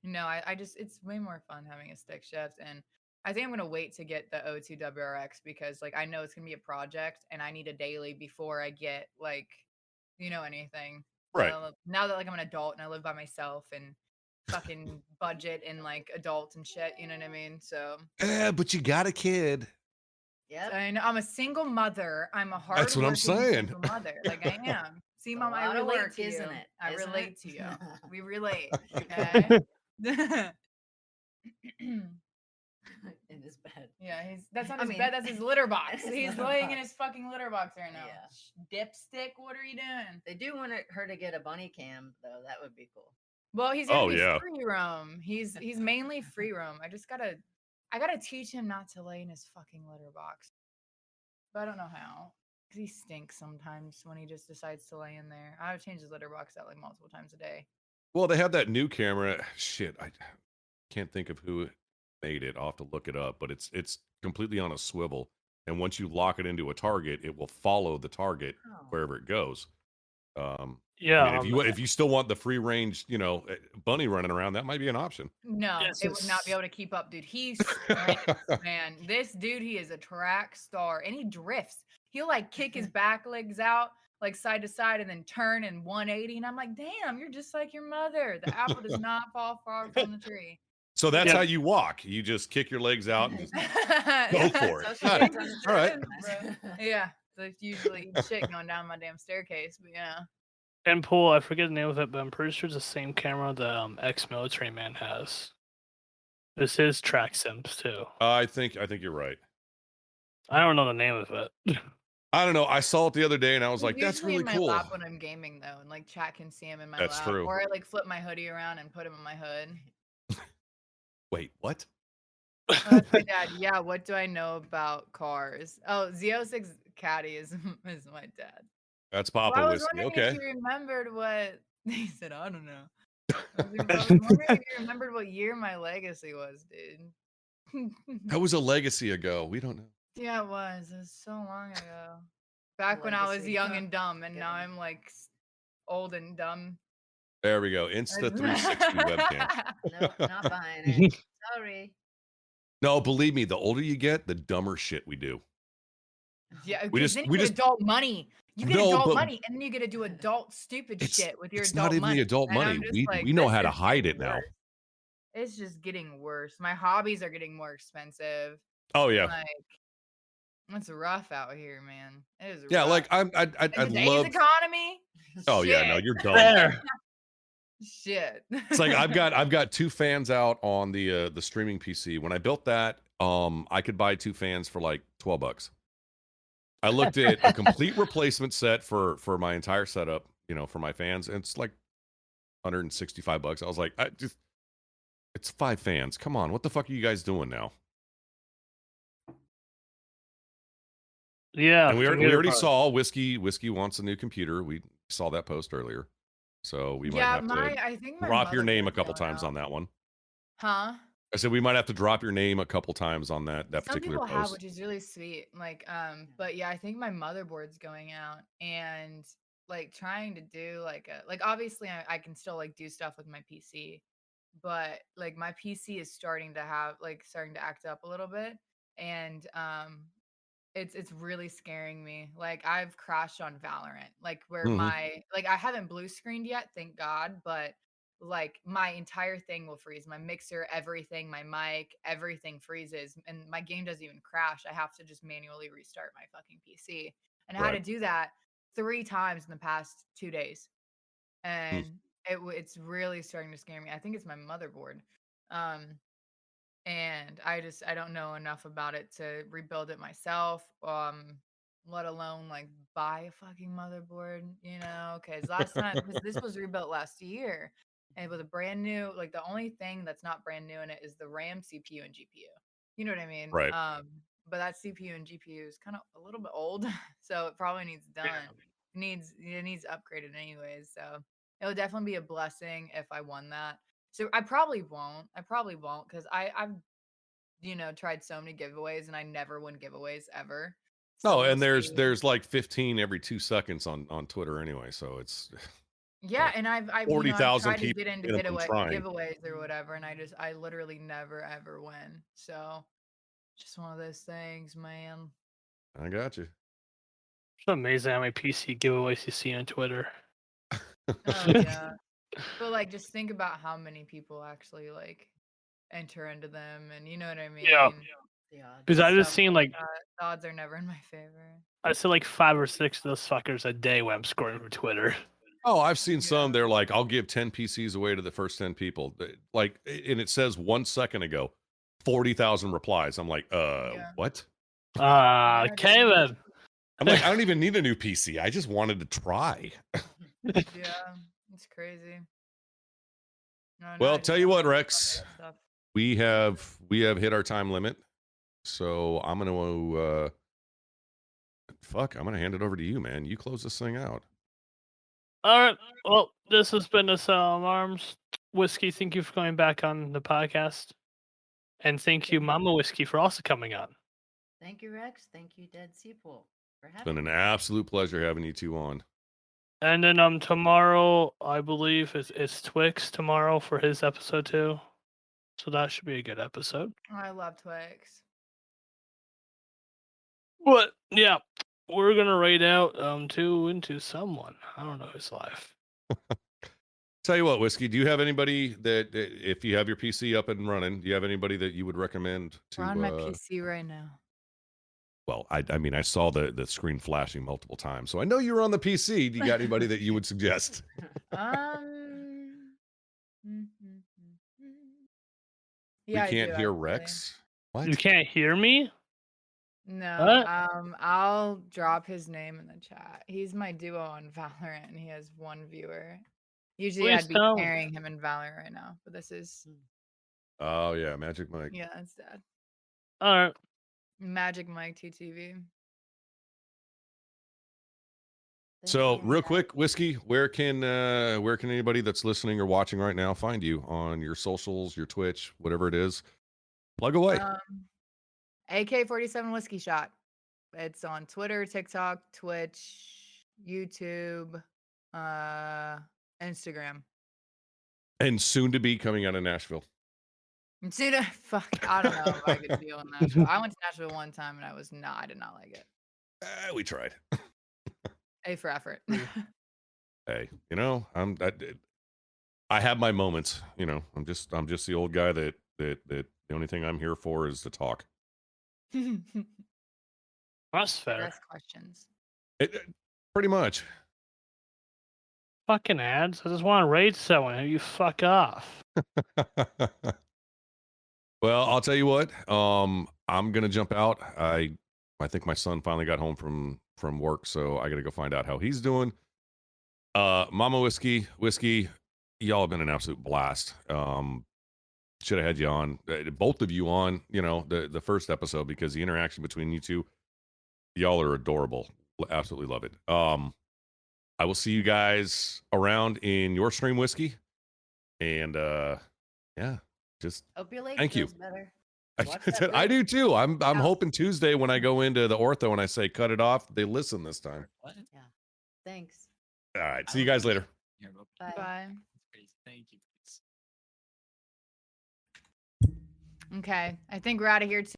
no, I just it's way more fun having a stick shift, and I think I'm gonna wait to get the O2 WRX because like I know it's gonna be a project, and I need a daily before I get like anything. Right. Now that like I'm an adult and I live by myself and fucking budget and like adult and shit, you know what I mean? So But you got a kid. Yep. I know I'm a single mother. I'm a hard That's what I'm saying. single mother. Like I am. See, It's a Mom, I lot of relate work, to you. isn't it? I Isn't relate it? to you. We relate. Okay. In his bed. Yeah, that's not his bed, that's his litter box. his He's litter laying in box. his fucking litter box right now. Yeah. Dipstick, what are you doing? They do want her to get a bunny cam though. That would be cool. Well, he's gonna be free roam. He's mainly free roam. I gotta teach him not to lay in his fucking litter box. But I don't know how. Cause he stinks sometimes when he just decides to lay in there. I would change his litter box out like multiple times a day. Well, they have that new camera. Shit, I can't think of who made it. I'll have to look it up, but it's completely on a swivel. And once you lock it into a target, it will follow the target wherever it goes. Yeah. I mean, if you still want the free range, bunny running around, that might be an option. No, it would not be able to keep up, dude. He sprints, man. This dude, he is a track star, and he drifts. He'll like kick his back legs out like side to side and then turn in 180. And I'm like, damn, you're just like your mother. The apple does not fall far from the tree. So that's how you walk. You just kick your legs out and just go for it. All right. Yeah. So it's usually shit going down my damn staircase, but yeah. And Paul, I forget the name of it, but I'm pretty sure it's the same camera the ex-military man has. This is track sims too. I think you're right. I don't know the name of it. I don't know. I saw it the other day and I was He's like, that's usually really in my cool. lap when I'm gaming though, and like chat can see him in my That's lap. true. Or I like flip my hoodie around and put him in my hood. Wait, what? Oh, that's my dad. Yeah, what do I know about cars? Oh, Z06 Caddy is my dad. That's Well, Papa I was Whiskey. wondering if Okay. you remembered what he said. I don't know. I was wondering if you remembered what year my legacy was, dude. That was a legacy ago. We don't know. Yeah, it was. It was so long ago. Back when I was Legacy. young and dumb, and now Kidding. I'm like old and dumb. There we go. Insta 360 webcam. Nope, not buying it. Sorry. No, believe me, the older you get, the dumber shit we do. Yeah, We because just- then we you get just- adult money. You get No, adult but- money, and then you get to do adult stupid shit with your It's adult not even money. the adult And I'm money. just like, We know this how to is hide getting it now. worse. It's just getting worse. My hobbies are getting more expensive. Oh yeah. Like, it's rough out here, man. It is Yeah, rough. like I In today's love. economy. Oh yeah, no, shit. you're dumb. There. Shit. It's like I've got 2 fans out on the streaming PC. When I built that, I could buy 2 fans for like $12. I looked at a complete replacement set for my entire setup, you know, for my fans, and it's like $165. I was like, it's 5 fans. Come on, what the fuck are you guys doing now? Yeah. And we computer already parts. saw Whiskey wants a new computer. We saw that post earlier, so we might have to I think my drop your name a motherboard's couple going times out. on that one. Huh? I said we might have to drop your name a couple times on that Some particular people have, post. which is really sweet. Like, but yeah, I think my motherboard's going out, and like trying to do like obviously I can still like do stuff with my PC, but like my PC is starting to act up a little bit, and it's really scaring me. Like I've crashed on Valorant, like where Mhm. I haven't blue screened yet, thank God, but like my entire thing will freeze. My mixer, everything, my mic, everything freezes, and my game doesn't even crash. I have to just manually restart my fucking PC, and I had to Right. do that 3 times in the past 2 days, and it's really starting to scare me. I think it's my motherboard. And I don't know enough about it to rebuild it myself, let alone like buy a fucking motherboard, you know, because last time, because this was rebuilt last year, and it was a brand new, like the only thing that's not brand new in it is the RAM, CPU, and GPU. You know what I mean? Right. But that CPU and GPU is kind of a little bit old, so it probably needs done. It needs upgraded anyways. So it would definitely be a blessing if I won that. So I probably won't. Because I've tried so many giveaways and I never win giveaways ever. So Oh, we'll and see. there's like 15 every 2 seconds on Twitter anyway, so it's Yeah, and I've 40,000 tried to people get into minimum trying. giveaways or whatever, and I literally never ever win. So just one of those things, man. I got you. It's amazing how many PC giveaways you see on Twitter. Oh yeah. But like just think about how many people actually like enter into them, and you know what I mean? Yeah. The odds. Because I just Stuff seen like that. The odds are never in my favor. I see like 5 or 6 of those fuckers a day when I'm scoring for Twitter. Oh, I've seen some. Yeah. They're like, I'll give 10 PCs away to the first 10 people. Like, and it says 1 second ago, 40,000 replies. I'm like, Yeah. what? Ah, Yeah, dude. Caleb. I'm like, I don't even need a new PC. I just wanted to try. Yeah, it's crazy. No, Well, I just tell you don't what, know about Rex, that stuff. we have hit our time limit. So I'm gonna I'm gonna hand it over to you, man. You close this thing out. All right. Well, this has been Asylum Arms. Whiskey, thank you for coming back on the podcast. And thank you, Mama Whiskey, for also coming on. Thank you, Rex. Thank you, Dead Seapool, for It's having been an me. absolute pleasure having you two on. And then tomorrow, I believe it's Twix tomorrow for his episode too. So that should be a good episode. I love Twix. But yeah, we're gonna rate out into someone. I don't know his life. Tell you what, Whiskey, do you have anybody that, if you have your PC up and running, do you have anybody that you would recommend to? We're on my PC right now. Well, I mean, I saw the screen flashing multiple times, so I know you're on the PC. Do you got anybody that you would suggest? Yeah, We I can't do, hear actually. Rex. What? You can't hear me? No, What? I'll drop his name in the chat. He's my duo on Valorant, and he has 1 viewer. Usually, Please I'd be tell me. carrying him in Valorant right now, but this is Oh yeah, Magic Mike. yeah, that's dad. All right. Magic Mike TTV. So Thank you, real Dad. quick, Whiskey, where can anybody that's listening or watching right now find you on your socials, your Twitch, whatever it is? Plug away. AK47 Whiskey Shot. It's on Twitter, TikTok, Twitch, YouTube, Instagram. And soon to be coming out of Nashville. And soon to fuck, I don't know if I could deal in Nashville. I went to Nashville one time and I did not like it. We tried. A for effort. Hey, you know, I have my moments. You know, I'm just the old guy that the only thing I'm here for is to talk. That's fair. Best questions. Pretty much. Fucking ads. I just want to raid someone. You fuck off. Well, I'll tell you what. I'm gonna jump out. I think my son finally got home from work, so I gotta go find out how he's doing. Mama Whiskey, y'all have been an absolute blast. Should have had you on, both of you on, you know, the first episode, because the interaction between you two, y'all are adorable. Absolutely love it. I will see you guys around in your stream, Whiskey, and yeah, just Hope your leg thank you. feels better. Watch that I do rib. too. I'm Yeah. hoping Tuesday when I go into the ortho and I say cut it off, they listen this time. What? Yeah. Thanks. All right, see you guys later. Here, go. Bye. Bye. Crazy. Thank you. Okay, I think we're out of here too.